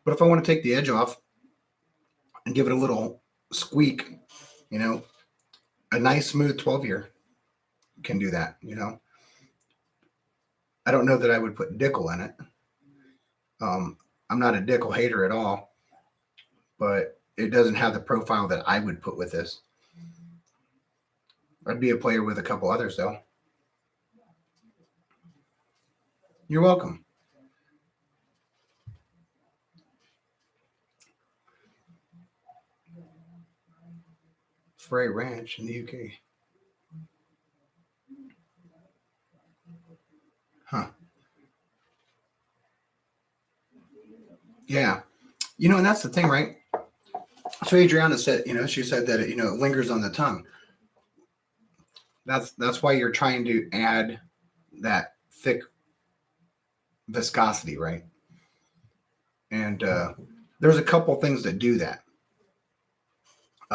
But if I want to take the edge off and give it a little squeak, a nice smooth 12-year can do that. I don't know that I would put Dickel in it. I'm not a Dickel hater at all, but it doesn't have the profile that I would put with this. I'd be a player with a couple others, though. You're welcome. Frey Ranch in the UK. Huh. Yeah. And that's the thing, right? So Adriana said, she said that it lingers on the tongue. That's why you're trying to add that thick viscosity, right? And there's a couple things that do that.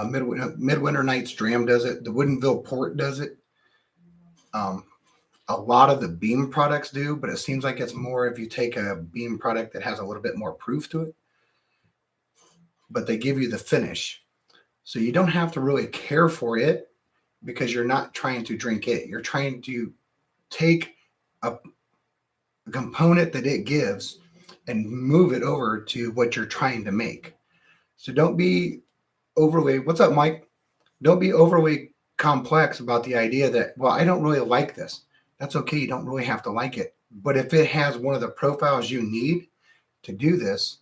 Midwinter Nights Dram does it. The Woodinville Port does it. A lot of the Beam products do, but it seems like it's more if you take a Beam product that has a little bit more proof to it. But they give you the finish. So you don't have to really care for it because you're not trying to drink it. You're trying to take a component that it gives and move it over to what you're trying to make. So don't be overly, what's up, Mike? Don't be overly complex about the idea that, well, I don't really like this. That's okay. You don't really have to like it. But if it has one of the profiles you need to do this,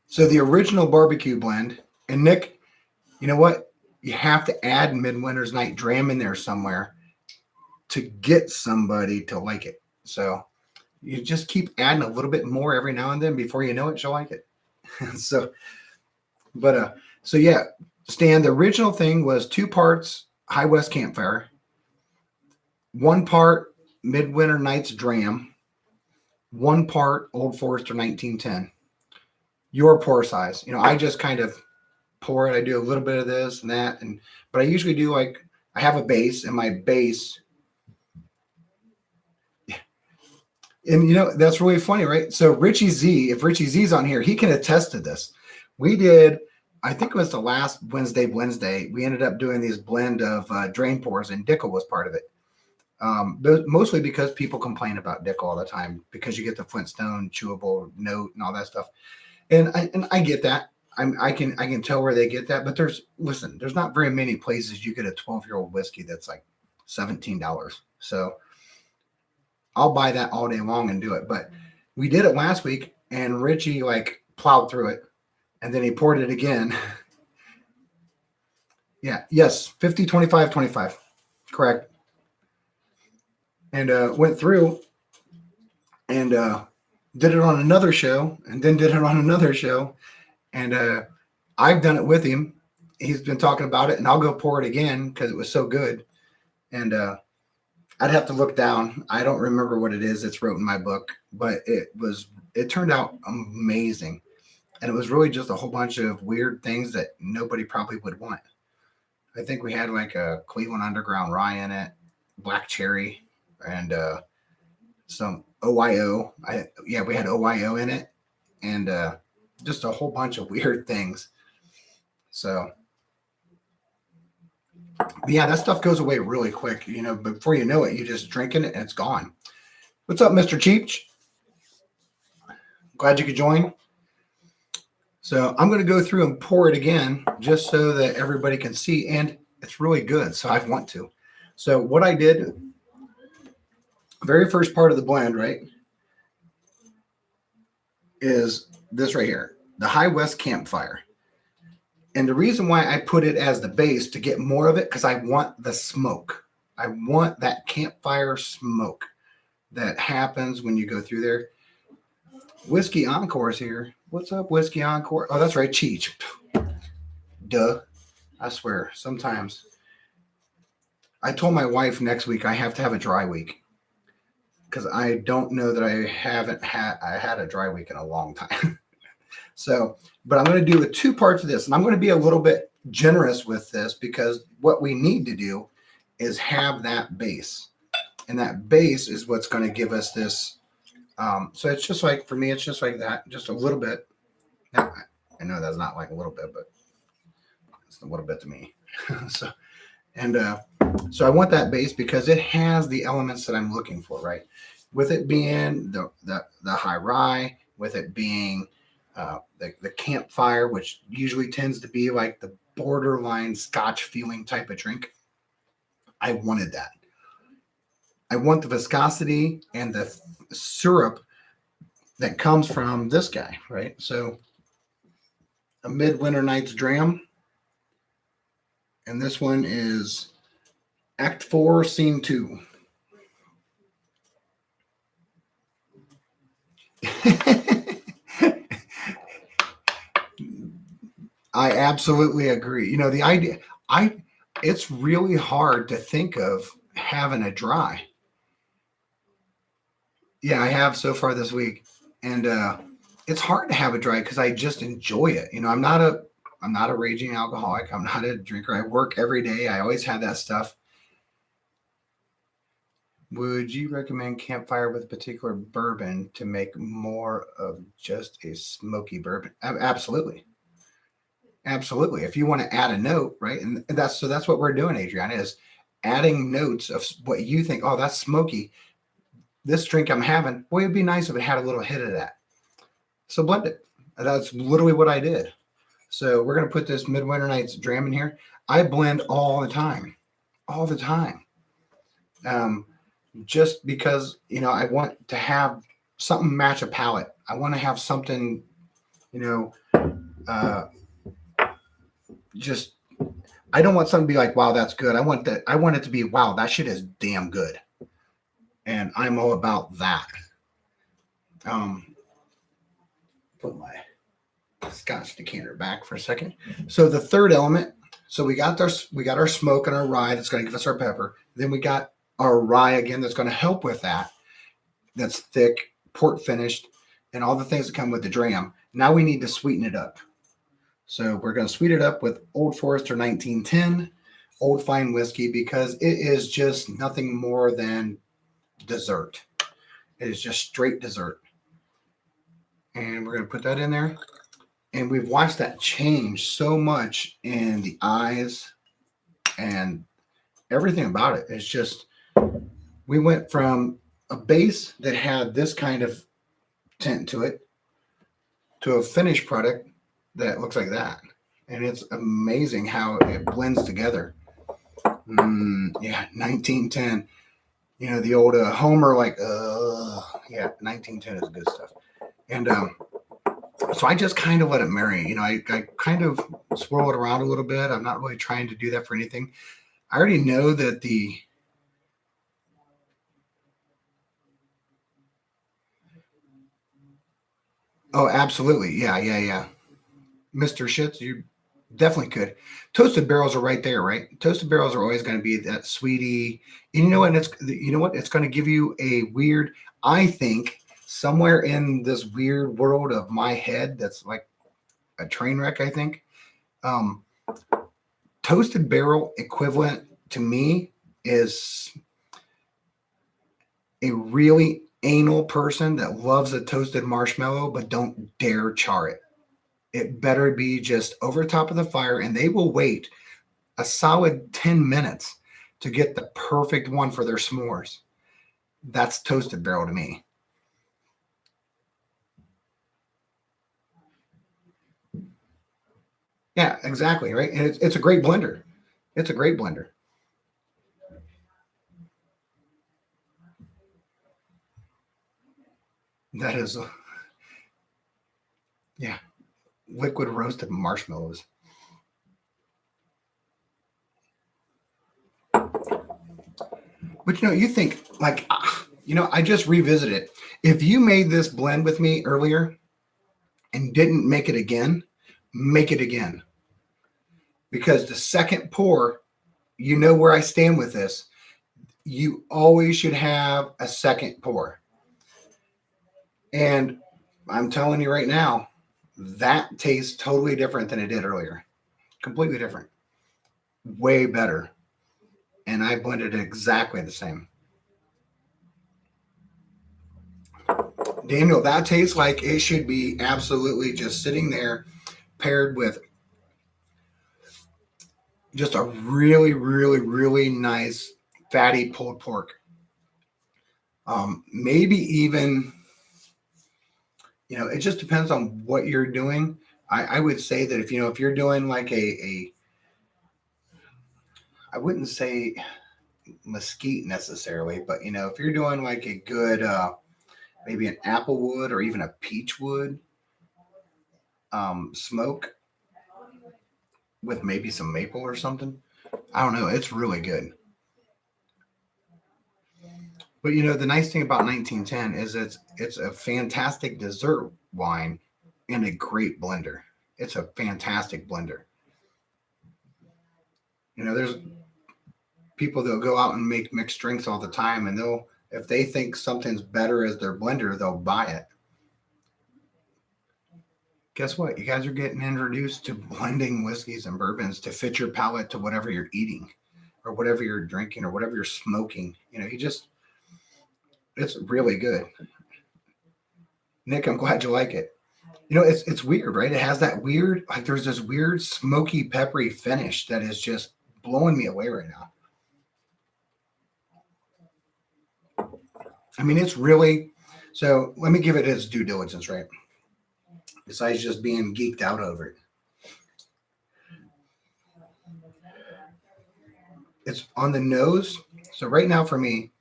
so the original barbecue blend, and Nick, you know what? You have to add Midwinter's Night Dram in there somewhere to get somebody to like it. So you just keep adding a little bit more every now and then. Before you know it, she'll like it. So yeah, Stan, the original thing was 2 parts High West Campfire, 1 part Midwinter Nights Dram, 1 part Old Forester 1910. Your pour size. I just kind of pour it. I do a little bit of this and that, but I usually do like I have a base, and my base And that's really funny, right? So Richie Z, if Richie Z's on here, he can attest to this. We did, I think it was the last Blendsday, we ended up doing these blend of drain pours, and Dickel was part of it. But mostly because people complain about Dickel all the time because you get the Flintstone chewable note and all that stuff. And I get that. I can tell where they get that, but there's not very many places you get a 12-year-old whiskey that's like $17. So I'll buy that all day long and do it. But we did it last week, and Richie like plowed through it, and then he poured it again. Yeah, yes, 50, 25, 25. Correct. And went through and did it on another show, and then did it on another show. And I've done it with him. He's been talking about it, and I'll go pour it again because it was so good. And I'd have to look down. I don't remember what it is. It's wrote in my book, but it turned out amazing. And it was really just a whole bunch of weird things that nobody probably would want. I think we had like a Cleveland Underground rye in it, black cherry, and some OYO. We had OYO in it, and just a whole bunch of weird things. So, but yeah, that stuff goes away really quick. Before you know it, you just drinking it and it's gone. What's up, Mr. Cheech? Glad you could join. So I'm going to go through and pour it again just so that everybody can see, and it's really good. So I want to. So what I did, very first part of the blend, right, is this right here, the High West Campfire. And the reason why I put it as the base to get more of it, because I want the smoke. I want that campfire smoke that happens when you go through there. Whiskey Encore's here. What's up, Whiskey Encore? Oh, that's right, Cheech. Duh. I swear, sometimes. I told my wife next week I have to have a dry week because I don't know that I had a dry week in a long time. So, but I'm going to do the two parts of this, and I'm going to be a little bit generous with this because what we need to do is have that base, and that base is what's going to give us this. So it's just like, for me, it's just like that, just a little bit. Now, I know that's not like a little bit, but it's a little bit to me. So I want that base because it has the elements that I'm looking for, right? With it being the high rye, with it being the campfire, which usually tends to be like the borderline Scotch feeling type of drink. I wanted that. I want the viscosity and the syrup that comes from this guy, right? So a Midwinter Night's Dram. And this one is Act 4, Scene 2. I absolutely agree. The idea, it's really hard to think of having a dry. Yeah, I have so far this week. And it's hard to have a dry because I just enjoy it. I'm not a raging alcoholic. I'm not a drinker. I work every day. I always have that stuff. Would you recommend campfire with a particular bourbon to make more of just a smoky bourbon? Absolutely. Absolutely. If you want to add a note, right? And that's what we're doing, Adriana, is adding notes of what you think, oh, that's smoky. This drink I'm having, boy, it'd be nice if it had a little hit of that. So blend it. That's literally what I did. So we're going to put this Midwinter Night's Dram in here. I blend all the time. Just because, I want to have something match a palate. I want to have something, just, I don't want something to be like, wow, that's good. I want it to be, wow, that shit is damn good. And I'm all about that. Put my Scotch decanter back for a second. So the third element, so we got our smoke and our rye that's going to give us our pepper. Then we got our rye again that's going to help with that. That's thick, port finished, and all the things that come with the dram. Now we need to sweeten it up. So we're going to sweeten it up with Old Forester 1910 Old Fine Whiskey because it is just nothing more than dessert. It is just straight dessert. And we're going to put that in there. And we've watched that change so much in the eyes and everything about it. It's just, we went from a base that had this kind of tint to it to a finished product that looks like that. And it's amazing how it blends together. Yeah, 1910. You know, the old Homer, like, yeah, 1910 is good stuff. And so I just kind of let it marry. You know, I kind of swirl it around a little bit. I'm not really trying to do that for anything. I already know that oh, absolutely. Yeah. Mr. Shits, you definitely could. Toasted barrels are right there, right? Toasted barrels are always going to be that sweetie. And you know what? It's going to give you a weird, I think, somewhere in this weird world of my head that's like a train wreck, I think. Toasted barrel equivalent to me is a really anal person that loves a toasted marshmallow but don't dare char it. It better be just over top of the fire, and they will wait a solid 10 minutes to get the perfect one for their s'mores. That's toasted barrel to me. Yeah, exactly, right? And it's a great blender. It's a great blender. That is, yeah, liquid roasted marshmallows. But you think like, I just revisited it. If you made this blend with me earlier and didn't make it again. Because the second pour, you know where I stand with this. You always should have a second pour. And I'm telling you right now, that tastes totally different than it did earlier. Completely different. Way better. And I blended it exactly the same. Daniel, that tastes like it should be absolutely just sitting there paired with just a really, really, really nice fatty pulled pork. Maybe even, it just depends on what you're doing. I would say that if you're doing like I wouldn't say mesquite necessarily, but if you're doing like a good, maybe an apple wood or even a peach wood smoke with maybe some maple or something, I don't know. It's really good. But the nice thing about 1910 is it's a fantastic dessert wine and a great blender. It's a fantastic blender. There's people that'll go out and make mixed drinks all the time, and if they think something's better as their blender, they'll buy it. Guess what? You guys are getting introduced to blending whiskeys and bourbons to fit your palate to whatever you're eating or whatever you're drinking or whatever you're smoking. It's really good. Nick, I'm glad you like it. It's weird, right? It has that weird, like there's this weird smoky, peppery finish that is just blowing me away right now. I mean, it's really, so let me give it its due diligence, right? Besides just being geeked out over it. It's on the nose. So right now for me,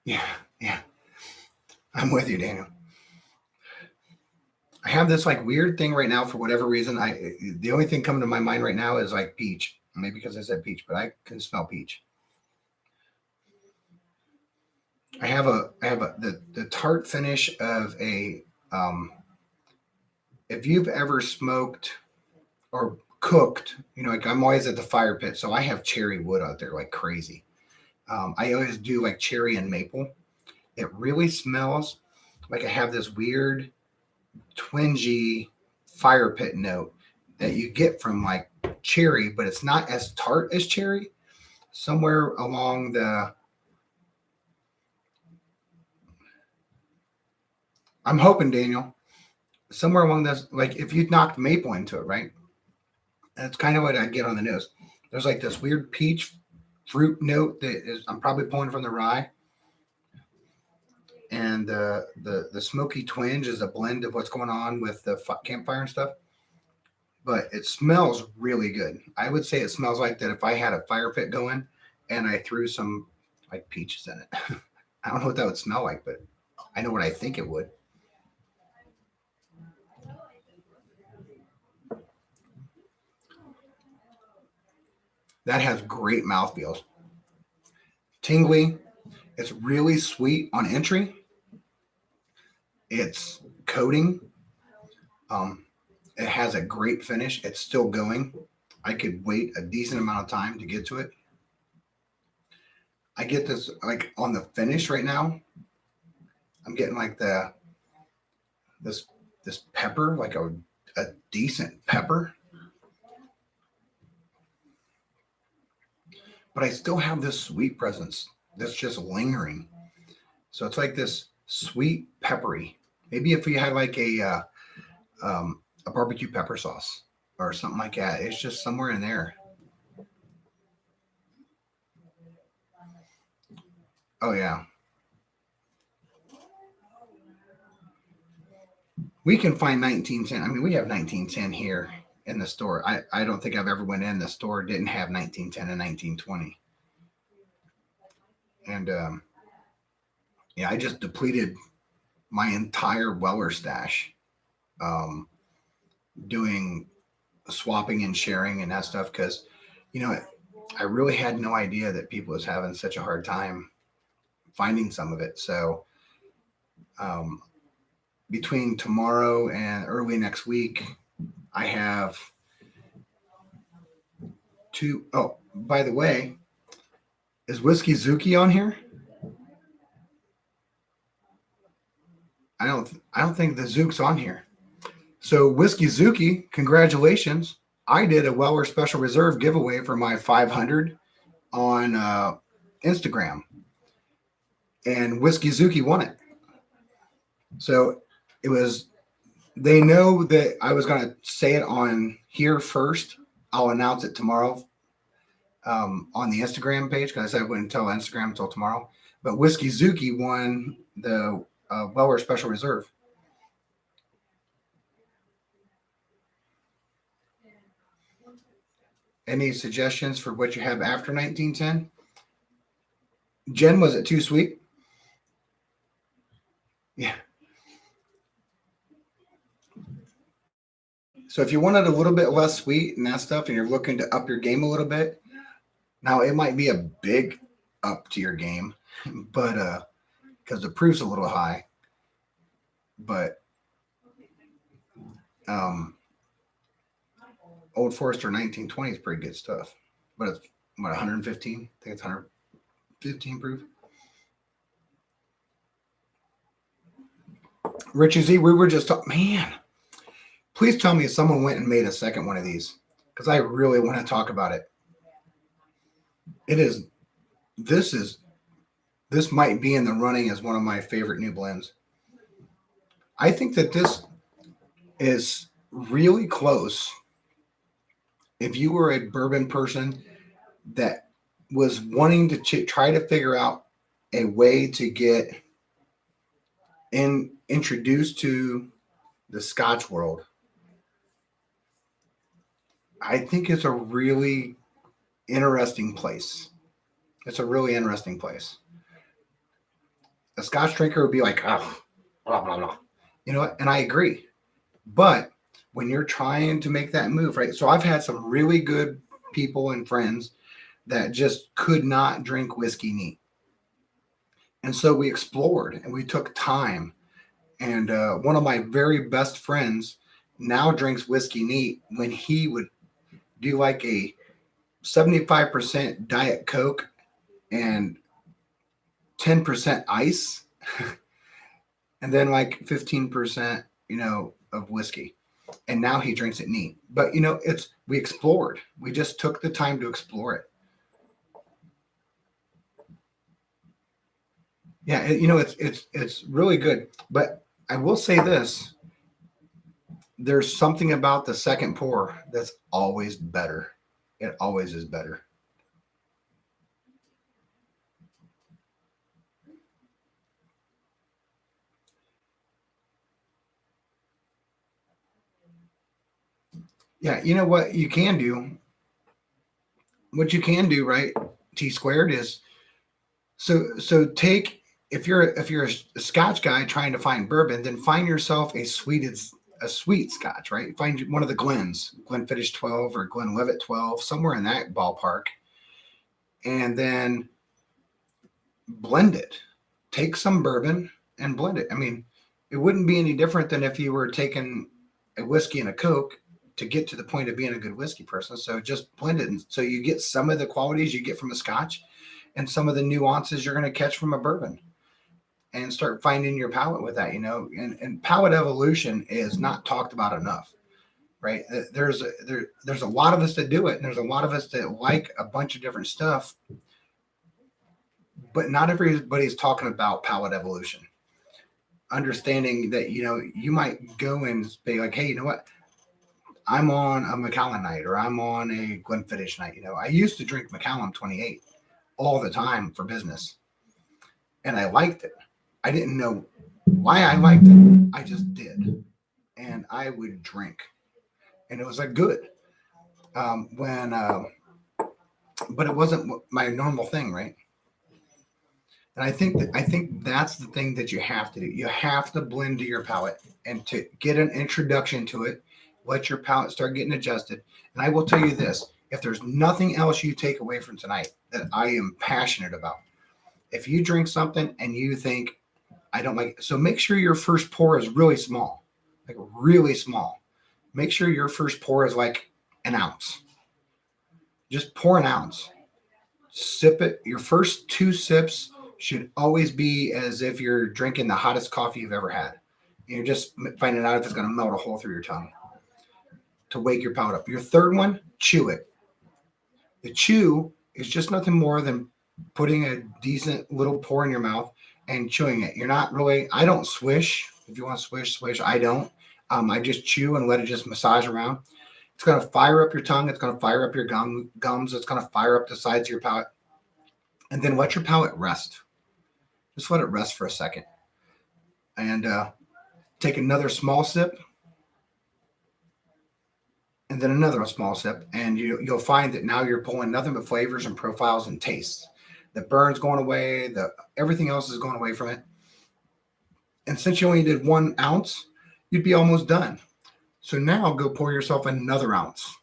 yeah, I'm with you, Daniel. I have this like weird thing right now for whatever reason. The only thing coming to my mind right now is like peach. Maybe because I said peach, but I can smell peach. I have the tart finish of a if you've ever smoked or cooked, like I'm always at the fire pit, so I have cherry wood out there like crazy. I always do like cherry and maple. It really smells like I have this weird twingy fire pit note that you get from like cherry, but it's not as tart as cherry. Somewhere along I'm hoping, Daniel, somewhere along this, like if you knocked maple into it, right? That's kind of what I get on the nose. There's like this weird peach fruit note that is, I'm probably pulling from the rye. And the smoky twinge is a blend of what's going on with the campfire and stuff. But it smells really good. I would say it smells like that if I had a fire pit going and I threw some like peaches in it. I don't know what that would smell like, but I know what I think it would. That has great mouthfeels. Tingly. It's really sweet on entry. It's coating. It has a great finish. It's still going. I could wait a decent amount of time to get to it. I get this like on the finish right now. I'm getting like this pepper, like a decent pepper. But I still have this sweet presence that's just lingering. So it's like this sweet peppery. Maybe if we had like a barbecue pepper sauce or something like that, it's just somewhere in there. Oh yeah, we can find 1910. I mean, we have 1910 here in the store. I don't think I've ever went in the store didn't have 1910 and 1920. And yeah, I just depleted my entire Weller stash um, doing swapping and sharing and that stuff because you know I really had no idea that people was having such a hard time finding some of it. So um, between tomorrow and early next week, I have two. Oh, by the way, is Whiskey Zuki on here? I don't think the Zook's on here. So Whiskey Zuki, congratulations. I did a Weller Special Reserve giveaway for my 500 on Instagram, and Whiskey Zuki won it. So it was. They know that I was going to say it on here first. I'll announce it tomorrow on the Instagram page because I said I wouldn't tell Instagram until tomorrow. But Whiskey Zuki won the Weller Special Reserve. Any suggestions for what you have after 1910? Jen, was it too sweet? Yeah. So if you wanted a little bit less sweet and that stuff and you're looking to up your game a little bit, now it might be a big up to your game, but because the proof's a little high. But Old Forester 1920 is pretty good stuff. But it's what 115? I think it's 115 proof. Richie Z, we were just talking. Man, please tell me if someone went and made a second one of these because I really want to talk about it. It is. This might be in the running as one of my favorite new blends. I think that this is really close. If you were a bourbon person that was wanting to try to figure out a way to get introduced to the Scotch world, I think it's a really interesting place. It's a really interesting place. A Scotch drinker would be like, oh, blah, blah, blah. You know what? And I agree. But when you're trying to make that move, right? So I've had some really good people and friends that just could not drink whiskey neat. And so we explored and we took time. And one of my very best friends now drinks whiskey neat when he would do like a 75% Diet Coke and 10% ice, and then like 15%, of whiskey. and now he drinks it neat. But we explored. We just took the time to explore it. Yeah, it's really good. But I will say this: there's something about the second pour that's always better. It always is better. Yeah, you know what you can do? What you can do, right? T squared is so take if you're a Scotch guy trying to find bourbon, then find yourself a sweet Scotch, right? Find one of the Glens, Glenfiddich 12 or Glenlivet 12, somewhere in that ballpark, and then blend it. Take some bourbon and blend it. I mean, it wouldn't be any different than if you were taking a whiskey and a Coke to get to the point of being a good whiskey person. So just blend it. And so you get some of the qualities you get from a Scotch and some of the nuances you're going to catch from a bourbon, and start finding your palate with that, and palate evolution is not talked about enough, right? There's a lot of us that do it, and there's a lot of us that like a bunch of different stuff, but not everybody's talking about palate evolution. Understanding that, you might go and be like, hey, you know what? I'm on a Macallan night, or I'm on a Glenfiddich night. I used to drink Macallan 28 all the time for business, and I liked it. I didn't know why I liked it. I just did. And I would drink. And it was like good. But it wasn't my normal thing, right? And I think that's the thing that you have to do. You have to blend to your palate, and to get an introduction to it, let your palate start getting adjusted. And I will tell you this: if there's nothing else you take away from tonight that I am passionate about, if you drink something and you think, I don't like it, so make sure your first pour is really small, like really small. Make sure your first pour is like an ounce. Just pour an ounce. Sip it. Your first 2 sips should always be as if you're drinking the hottest coffee you've ever had. You're just finding out if it's going to melt a hole through your tongue to wake your palate up. Your third one, chew it. The chew is just nothing more than putting a decent little pour in your mouth and chewing it. You're not really, I don't swish. If you want to swish, swish. I don't. I just chew and let it just massage around. It's going to fire up your tongue. It's going to fire up your gums. It's going to fire up the sides of your palate. And then let your palate rest. Just let it rest for a second. And take another small sip. And then another small sip. And you'll find that now you're pulling nothing but flavors and profiles and tastes. The burn's going away. Everything else is going away from it. And since you only did 1 ounce, you'd be almost done. So now go pour yourself another ounce.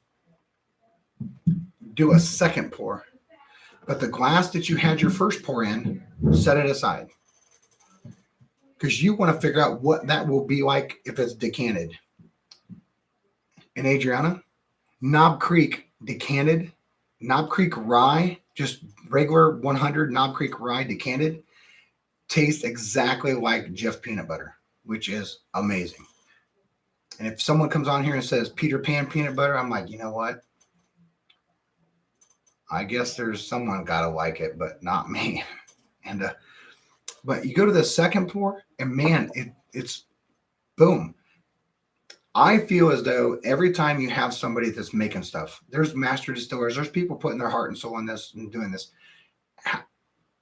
Do a second pour. But the glass that you had your first pour in, set it aside. Because you want to figure out what that will be like if it's decanted. And Adriana, Knob Creek decanted, Knob Creek rye, just regular 100 Knob Creek rye decanted, tastes exactly like Jif peanut butter, which is amazing. And if someone comes on here and says Peter Pan peanut butter, I'm like, you know what? I guess there's someone got to like it, but not me. And but you go to the second pour, and man, it's boom. I feel as though every time you have somebody that's making stuff, there's master distillers, there's people putting their heart and soul in this and doing this.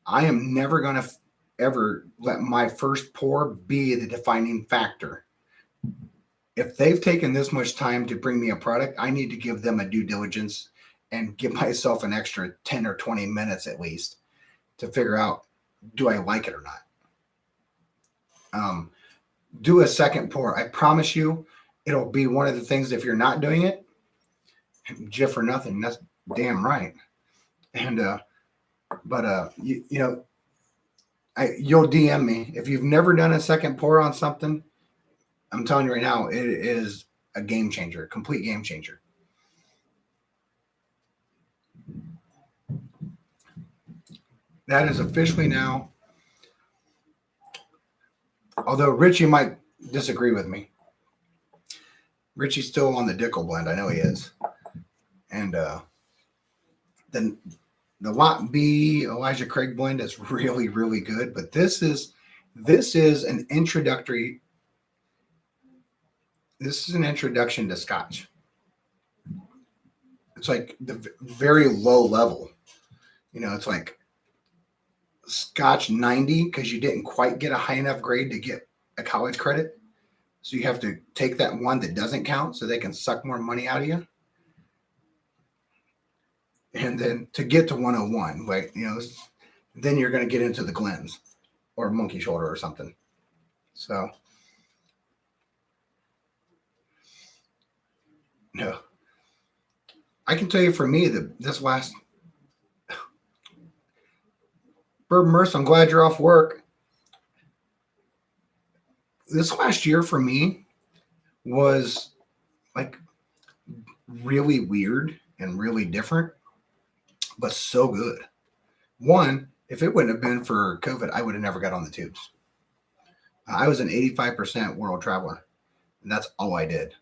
I am never going to ever let my first pour be the defining factor. If they've taken this much time to bring me a product, I need to give them a due diligence and give myself an extra 10 or 20 minutes at least to figure out, do I like it or not? Do a second pour. I promise you, it'll be one of the things, if you're not doing it, Jif or nothing. That's damn right. And, you'll DM me. If you've never done a second pour on something, I'm telling you right now, it is a game changer, a complete game changer. That is officially now, although Richie might disagree with me, Richie's still on the Dickel blend. I know he is. And then the Lot B Elijah Craig blend is really, really good. But this is an introductory. This is an introduction to Scotch. It's like the very low level. It's like Scotch 90 because you didn't quite get a high enough grade to get a college credit. So you have to take that one that doesn't count so they can suck more money out of you. And then to get to 101, like, then you're going to get into the Glens or Monkey Shoulder or something. So, no. I can tell you for me that this last Bourbon Merce, I'm glad you're off work. This last year for me was like really weird and really different, but so good. One, if it wouldn't have been for COVID, I would have never got on the tubes. I was an 85% world traveler, and that's all I did.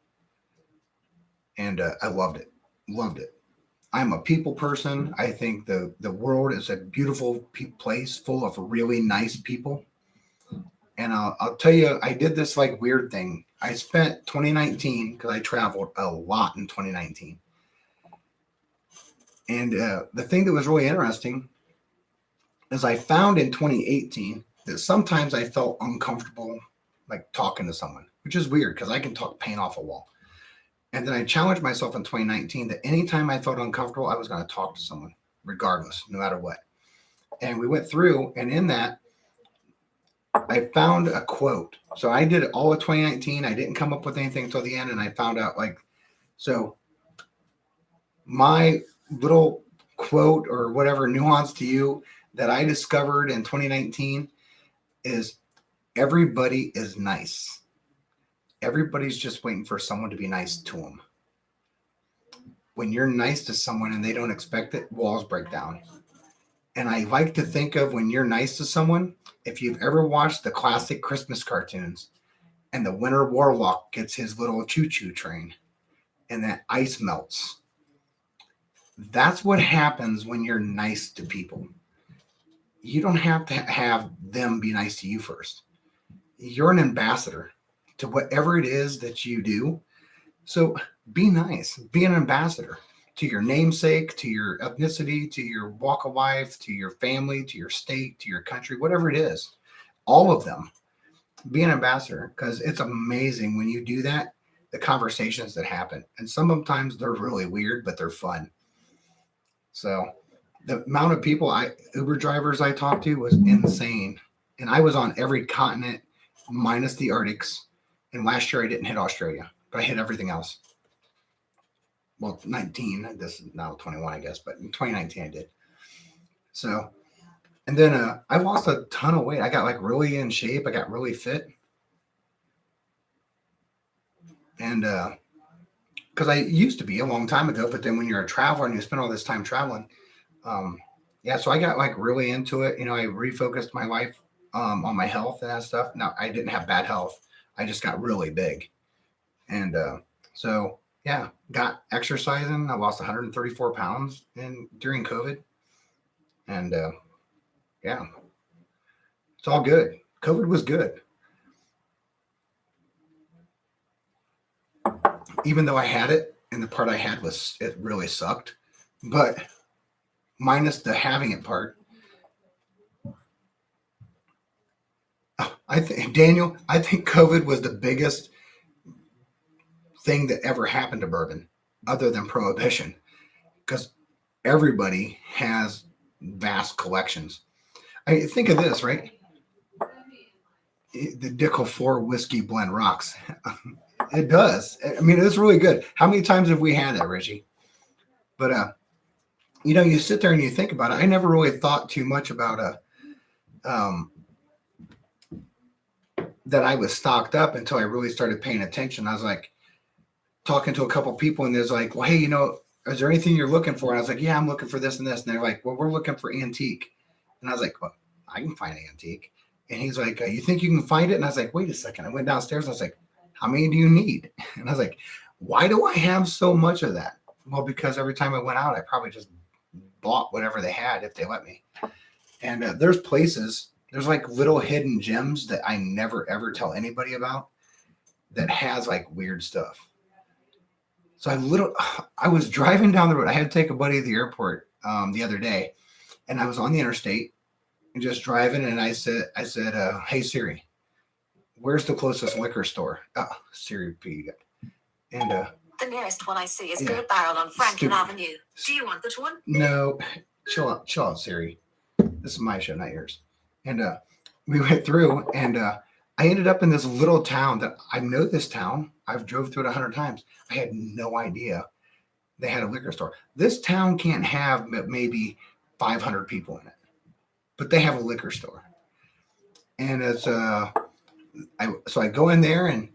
And I loved it. Loved it. I'm a people person. I think the world is a beautiful place full of really nice people. And I'll tell you, I did this like weird thing. I spent 2019 because I traveled a lot in 2019. And the thing that was really interesting is I found in 2018 that sometimes I felt uncomfortable like talking to someone, which is weird because I can talk paint off a wall. And then I challenged myself in 2019 that anytime I felt uncomfortable, I was going to talk to someone, regardless, no matter what. And we went through, and in that, I found a quote. So I did all of 2019. I didn't come up with anything until the end, and I found out, so my little quote or whatever nuance to you that I discovered in 2019 is everybody is nice. Everybody's just waiting for someone to be nice to them. When you're nice to someone and they don't expect it, walls break down. And I like to think of when you're nice to someone, if you've ever watched the classic Christmas cartoons and the Winter Warlock gets his little choo-choo train and that ice melts. That's what happens when you're nice to people. You don't have to have them be nice to you first. You're an ambassador to whatever it is that you do. So be nice, be an ambassador to your namesake, to your ethnicity, to your walk of life, to your family, to your state, to your country, whatever it is, all of them. Be an ambassador because it's amazing when you do that, the conversations that happen. And sometimes they're really weird, but they're fun. So the amount of people Uber drivers I talked to was insane. And I was on every continent minus the Arctics. And last year I didn't hit Australia, but I hit everything else. Well, 19. This is now 21, I guess, but in 2019 I did. So, and then I lost a ton of weight. I got like really in shape. I got really fit. And because I used to be a long time ago, but then when you're a traveler and you spend all this time traveling, so I got like really into it. I refocused my life on my health and that stuff. Now, I didn't have bad health. I just got really big. And got exercising. I lost 134 pounds during COVID. And it's all good. COVID was good. Even though I had it, and the part I had it really sucked. But minus the having it part, I think COVID was the biggest thing that ever happened to bourbon other than prohibition, because everybody has vast collections. I think of this, right? The Dickel 4 whiskey blend rocks. It does. I mean, it's really good. How many times have we had that, Richie? But you sit there and you think about it. I never really thought too much about that I was stocked up until I really started paying attention. I was like talking to a couple people, and there's like, well, hey, is there anything you're looking for? And I was like, yeah, I'm looking for this and this. And they're like, well, we're looking for antique. And I was like, well, I can find antique. And he's like, you think you can find it? And I was like, wait a second. I went downstairs and I was like, how many do you need? And I was like, Why do I have so much of that? Well, because every time I went out, I probably just bought whatever they had if they let me. And there's places, there's like little hidden gems that I never ever tell anybody about that has like weird stuff. So I was driving down the road. I had to take a buddy to the airport the other day, and I was on the interstate and just driving. And I said, "Hey Siri, where's the closest liquor store?" Siri repeated it. And the nearest one I see is yeah, Goat Barrel on Franklin stupid. Avenue. Do you want that one? No, chill out, Siri. This is my show, not yours. And we went through, and I ended up in this little town that I know this town. I've drove through it 100 times. I had no idea they had a liquor store. This town can't have maybe 500 people in it, but they have a liquor store. And it's I go in there, and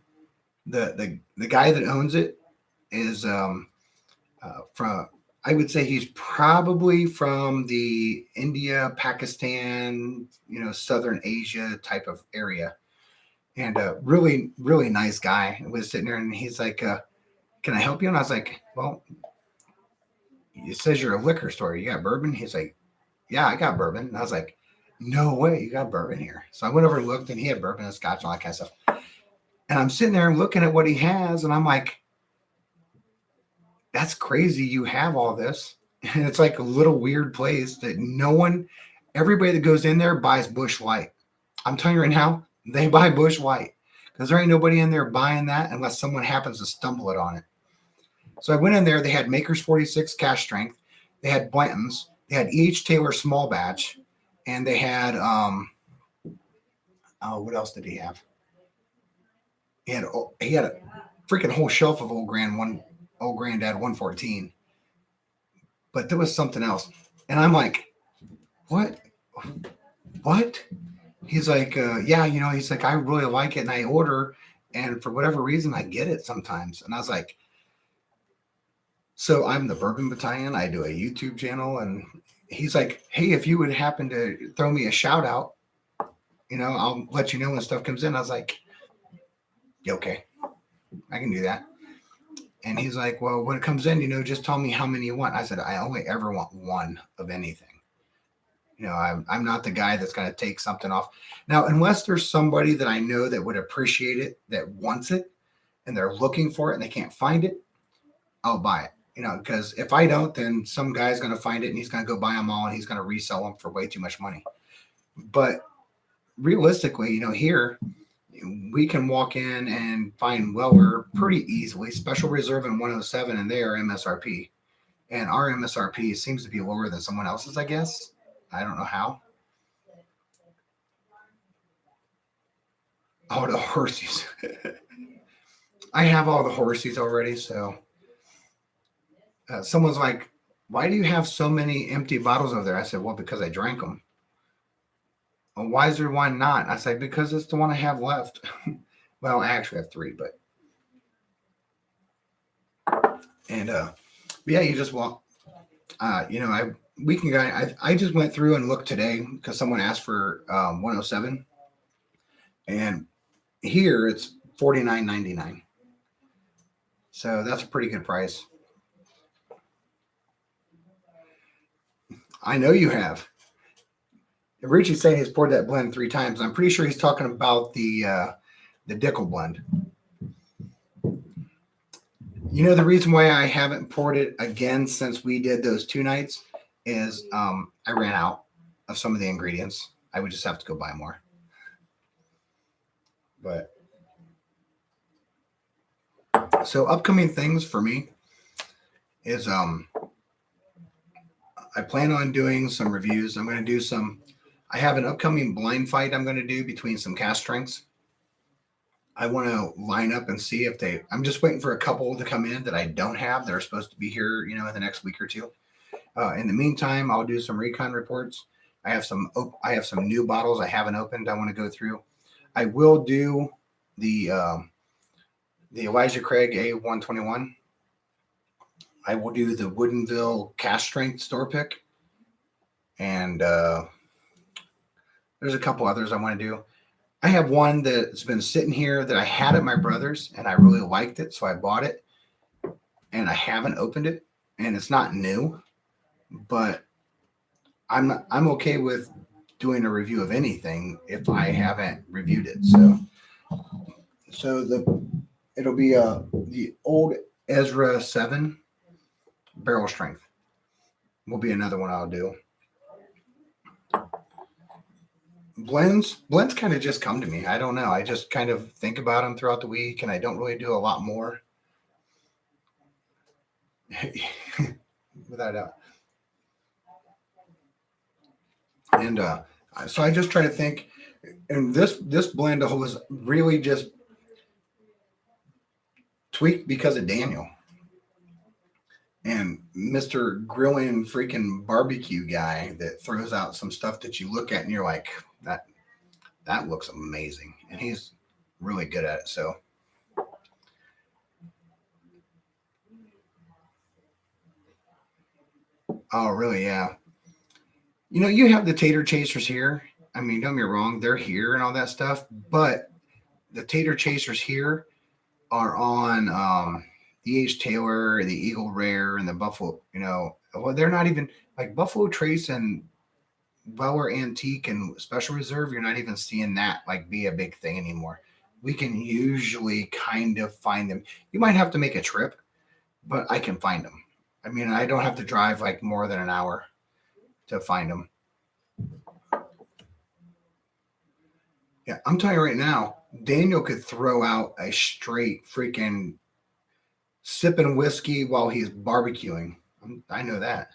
the guy that owns it is from, I would say he's probably from the India, Pakistan, Southern Asia type of area. And really, really nice guy. I was sitting there, and he's like, "Can I help you?" And I was like, "Well, it says you're a liquor store. You got bourbon?" He's like, "Yeah, I got bourbon." And I was like, "No way, you got bourbon here." So I went over and looked, and he had bourbon and scotch and all that kind of stuff. And I'm sitting there and looking at what he has, and I'm like, "That's crazy. You have all this." And it's like a little weird place that everybody that goes in there buys Bush Light. I'm telling you right now, they buy Bush Light because there ain't nobody in there buying that unless someone happens to stumble it on it. So I went in there. They had Maker's 46 cash strength. They had Blanton's. They had E.H. Taylor small batch, and they had what else did he have? He had a freaking whole shelf of old Granddad 114. But there was something else, and I'm like, what? He's like, yeah, he's like, I really like it, and I order, and for whatever reason, I get it sometimes. And I was like, so I'm the Bourbon Battalion. I do a YouTube channel, and he's like, hey, if you would happen to throw me a shout out, I'll let you know when stuff comes in. I was like, yeah, okay, I can do that. And he's like, well, when it comes in, just tell me how many you want. I said, I only ever want one of anything. I'm not the guy that's going to take something off. Now, unless there's somebody that I know that would appreciate it, that wants it, and they're looking for it and they can't find it, I'll buy it. Because if I don't, then some guy's going to find it and he's going to go buy them all and he's going to resell them for way too much money. But realistically, here we can walk in and find Weller pretty easily. Special Reserve and 107, and they are MSRP. And our MSRP seems to be lower than someone else's, I guess. I don't know how. Oh, the horsies. I have all the horsies already, so someone's like, why do you have so many empty bottles over there? I said, well, because I drank them. Well, why is there one not? I said, because it's the one I have left. Well, I actually have 3, but yeah, you just walk. I just went through and looked today because someone asked for 107, and here it's $49.99. So that's a pretty good price. I know you have. Richie's saying he's poured that blend 3 times. I'm pretty sure he's talking about the Dickel blend. The reason why I haven't poured it again since we did those 2 nights is I ran out of some of the ingredients. I would just have to go buy more. But so upcoming things for me is I plan on doing some reviews. I'm going to do I have an upcoming blind fight I'm going to do between some cast strengths. I want to line up and see if I'm just waiting for a couple to come in that I don't have that are supposed to be here, in the next week or 2. In the meantime, I'll do some recon reports. I have some new bottles I haven't opened. I want to go through. I will do the Elijah Craig A121. I will do the Woodinville cast strength store pick. And there's a couple others I want to do. I have one that's been sitting here that I had at my brother's and I really liked it, so I bought it. and I haven't opened it, and it's not new, but I'm okay with doing a review of anything if I haven't reviewed it. So it'll be the old Ezra 7 barrel strength will be another one I'll do. Blends kind of just come to me. I don't know. I just kind of think about them throughout the week, and I don't really do a lot more. Without a doubt. And so I just try to think, and this blend was really just tweaked because of Daniel and Mr. Grilling freaking barbecue guy that throws out some stuff that you look at and you're like, that looks amazing, and he's really good at it. So oh really, yeah. You have the tater chasers here. I mean, don't get me wrong, they're here and all that stuff, but the tater chasers here are on the H. Taylor, the Eagle Rare, and the Buffalo. Well, they're not even like Buffalo Trace and Weller Antique and Special Reserve. You're not even seeing that like be a big thing anymore. We can usually kind of find them. You might have to make a trip, but I can find them. I mean, I don't have to drive like more than an hour to find them. Yeah, I'm telling you right now, Daniel could throw out a straight freaking sipping whiskey while he's barbecuing. I know that.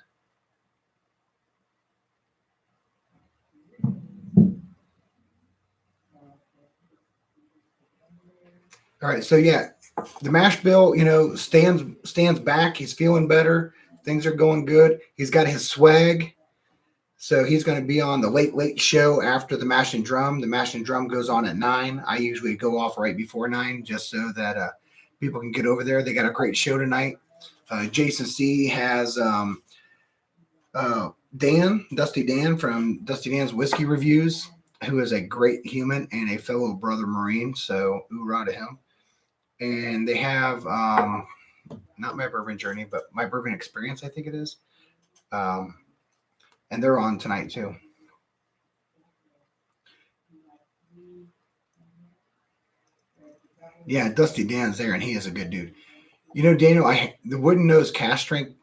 All right, so yeah, the mash bill, stands back. He's feeling better. Things are going good. He's got his swag. So he's going to be on the late show after the Mash and Drum. The Mash and Drum goes on at 9. I usually go off right before 9 just so that people can get over there. They got a great show tonight. Jason C. has Dusty Dan from Dusty Dan's Whiskey Reviews, who is a great human and a fellow brother Marine. So hoorah to him. And they have not My Bourbon Journey, but My Bourbon Experience, I think it is. And they're on tonight too. Yeah, Dusty Dan's there, and he is a good dude. Daniel, the wooden nose cast strength,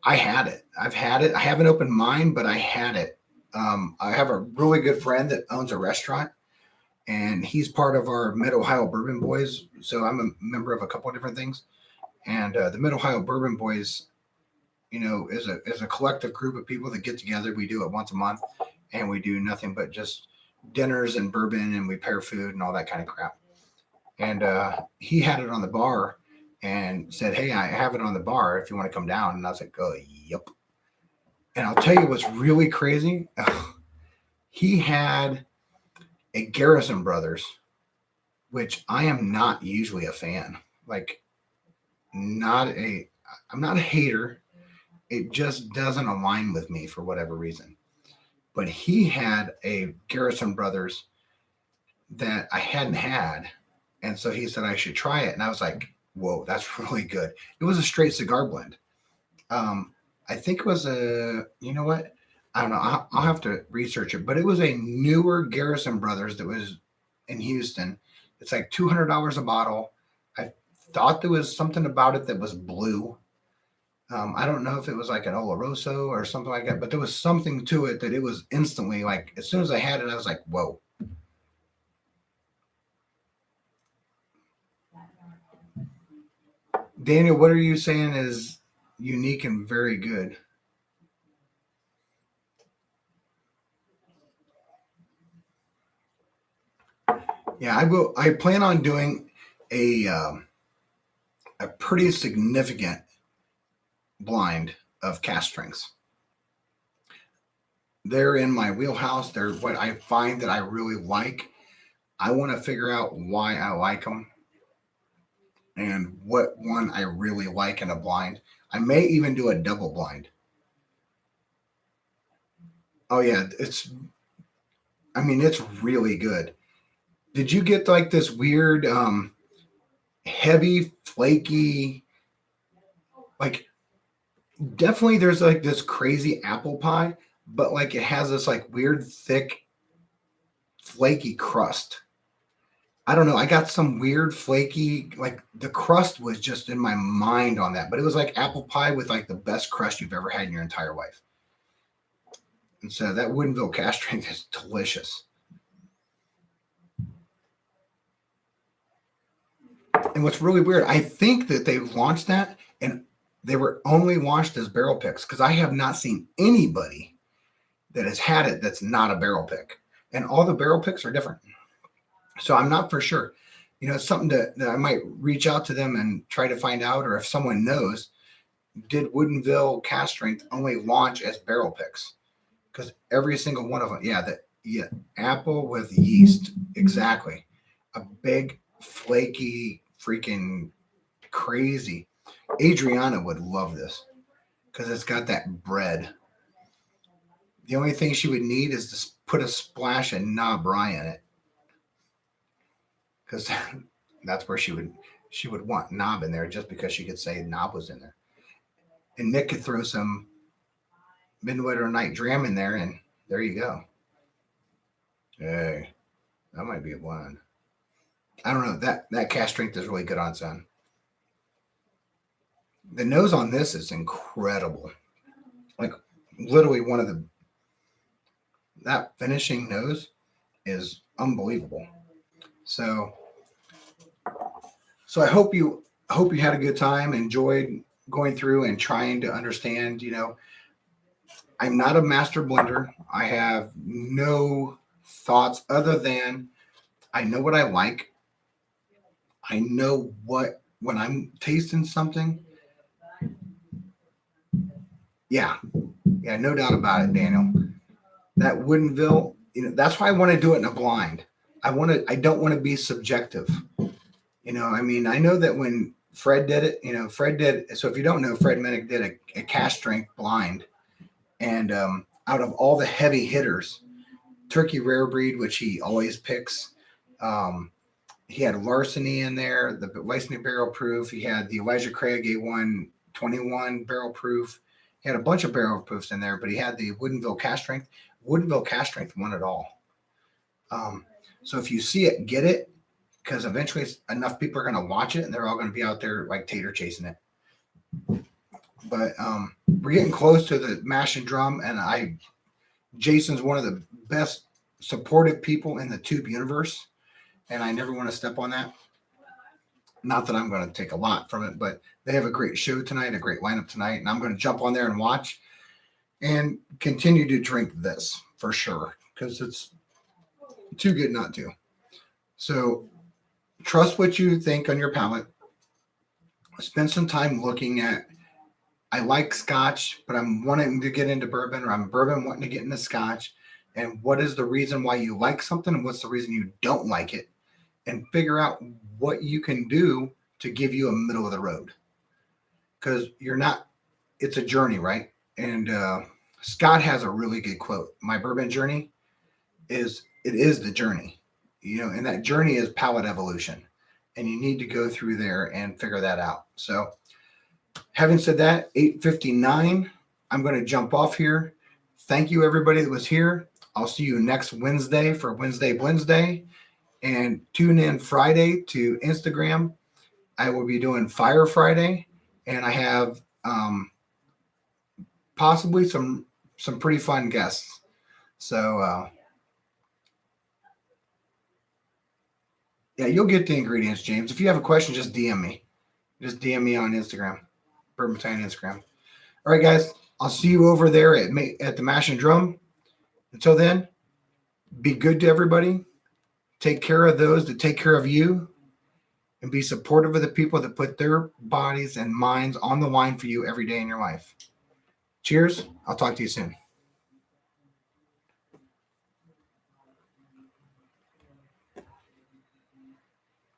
I had it. I've had it. I haven't opened mine, but I had it. I have a really good friend that owns a restaurant, and he's part of our Mid Ohio Bourbon Boys. So I'm a member of a couple of different things, and the Mid Ohio Bourbon Boys, is a collective group of people that get together. We do it once a month, and we do nothing but just dinners and bourbon, and we pair food and all that kind of crap. And he had it on the bar and said, "Hey, I have it on the bar if you want to come down." And I was like, "Oh, yep." And I'll tell you what's really crazy. He had a Garrison Brothers, which I am not usually a fan. Like, I'm not a hater. It just doesn't align with me for whatever reason. But he had a Garrison Brothers that I hadn't had. And so he said I should try it. And I was like, whoa, that's really good. It was a straight cigar blend. I think it was you know what? I don't know. I'll have to research it. But it was a newer Garrison Brothers that was in Houston. It's like $200 a bottle. I thought there was something about it that was blue. I don't know if it was like an Oloroso or something like that, but there was something to it that it was instantly like, as soon as I had it, I was like, whoa. Daniel, what are you saying is unique and very good? Yeah, I plan on doing a pretty significant blind of cast strengths. They're in my wheelhouse. They're what I find that I really like. I want to figure out why I like them and what one I really like in a blind. I may even do a double blind. Oh yeah, it's really good. Did you get like this weird heavy flaky Like definitely there's like this crazy apple pie, but like it has this like weird thick flaky crust. I don't know. I got some weird flaky, like the crust was just in my mind on that, but it was like apple pie with like the best crust you've ever had in your entire life. And so that Woodinville cast strength is delicious. And what's really weird, I think that they launched that and they were only launched as barrel picks because I have not seen anybody that has had it that's not a barrel pick. And all the barrel picks are different. So I'm not for sure. It's something that I might reach out to them and try to find out, or if someone knows, did Woodinville cast strength only launch as barrel picks? Because every single one of them, apple with yeast, exactly. A big, flaky, freaking crazy. Adriana would love this because it's got that bread. The only thing she would need is to put a splash of knob rye in it, because that's where she would want knob in there, just because she could say knob was in there. And Nick could throw some Midwinter Night Dram in there, and there you go. Hey, that might be a blend. I don't know. That cast strength is really good on its own. The nose on this is incredible. Like literally that finishing nose is unbelievable. So I hope you had a good time, enjoyed going through and trying to understand. I'm not a master blender. I have no thoughts other than I know what I like. I know when I'm tasting something. Yeah, no doubt about it, Daniel. That Woodinville, that's why I want to do it in a blind. I don't want to be subjective. I know that when Fred did it, Fred did. So if you don't know, Fred Minnick did a cast strength blind. And out of all the heavy hitters, Turkey Rare Breed, which he always picks, he had Larceny in there, the Larceny Barrel Proof. He had the Elijah Craig A121 Barrel Proof. He had a bunch of barrel proofs in there, but he had the Woodinville cast strength. Woodinville cast strength won it all. So if you see it, get it, because eventually enough people are going to watch it, and they're all going to be out there like tater chasing it. But we're getting close to the mash and drum, and Jason's one of the best supportive people in the tube universe, and I never want to step on that. Not that I'm going to take a lot from it, but they have a great show tonight, a great lineup tonight, and I'm going to jump on there and watch and continue to drink this for sure, because it's too good not to. So trust what you think on your palate. Spend some time looking at, I like Scotch, but I'm wanting to get into bourbon, or I'm bourbon wanting to get into Scotch. And what is the reason why you like something, and what's the reason you don't like it? And figure out what you can do to give you a middle of the road. Because it's a journey, right? And Scott has a really good quote. My bourbon journey is the journey, and that journey is palate evolution. And you need to go through there and figure that out. So having said that, 8:59, I'm going to jump off here. Thank you, everybody that was here. I'll see you next Wednesday for Wednesday Blendsday. And tune in Friday to Instagram. I will be doing Fire Friday. And I have possibly some pretty fun guests. So, you'll get the ingredients, James. If you have a question, just DM me. Just DM me on Instagram. Bourbon Battalion Instagram. All right, guys. I'll see you over there at the Mash and Drum. Until then, be good to everybody. Take care of those that take care of you. And be supportive of the people that put their bodies and minds on the line for you every day in your life. Cheers. I'll talk to you soon.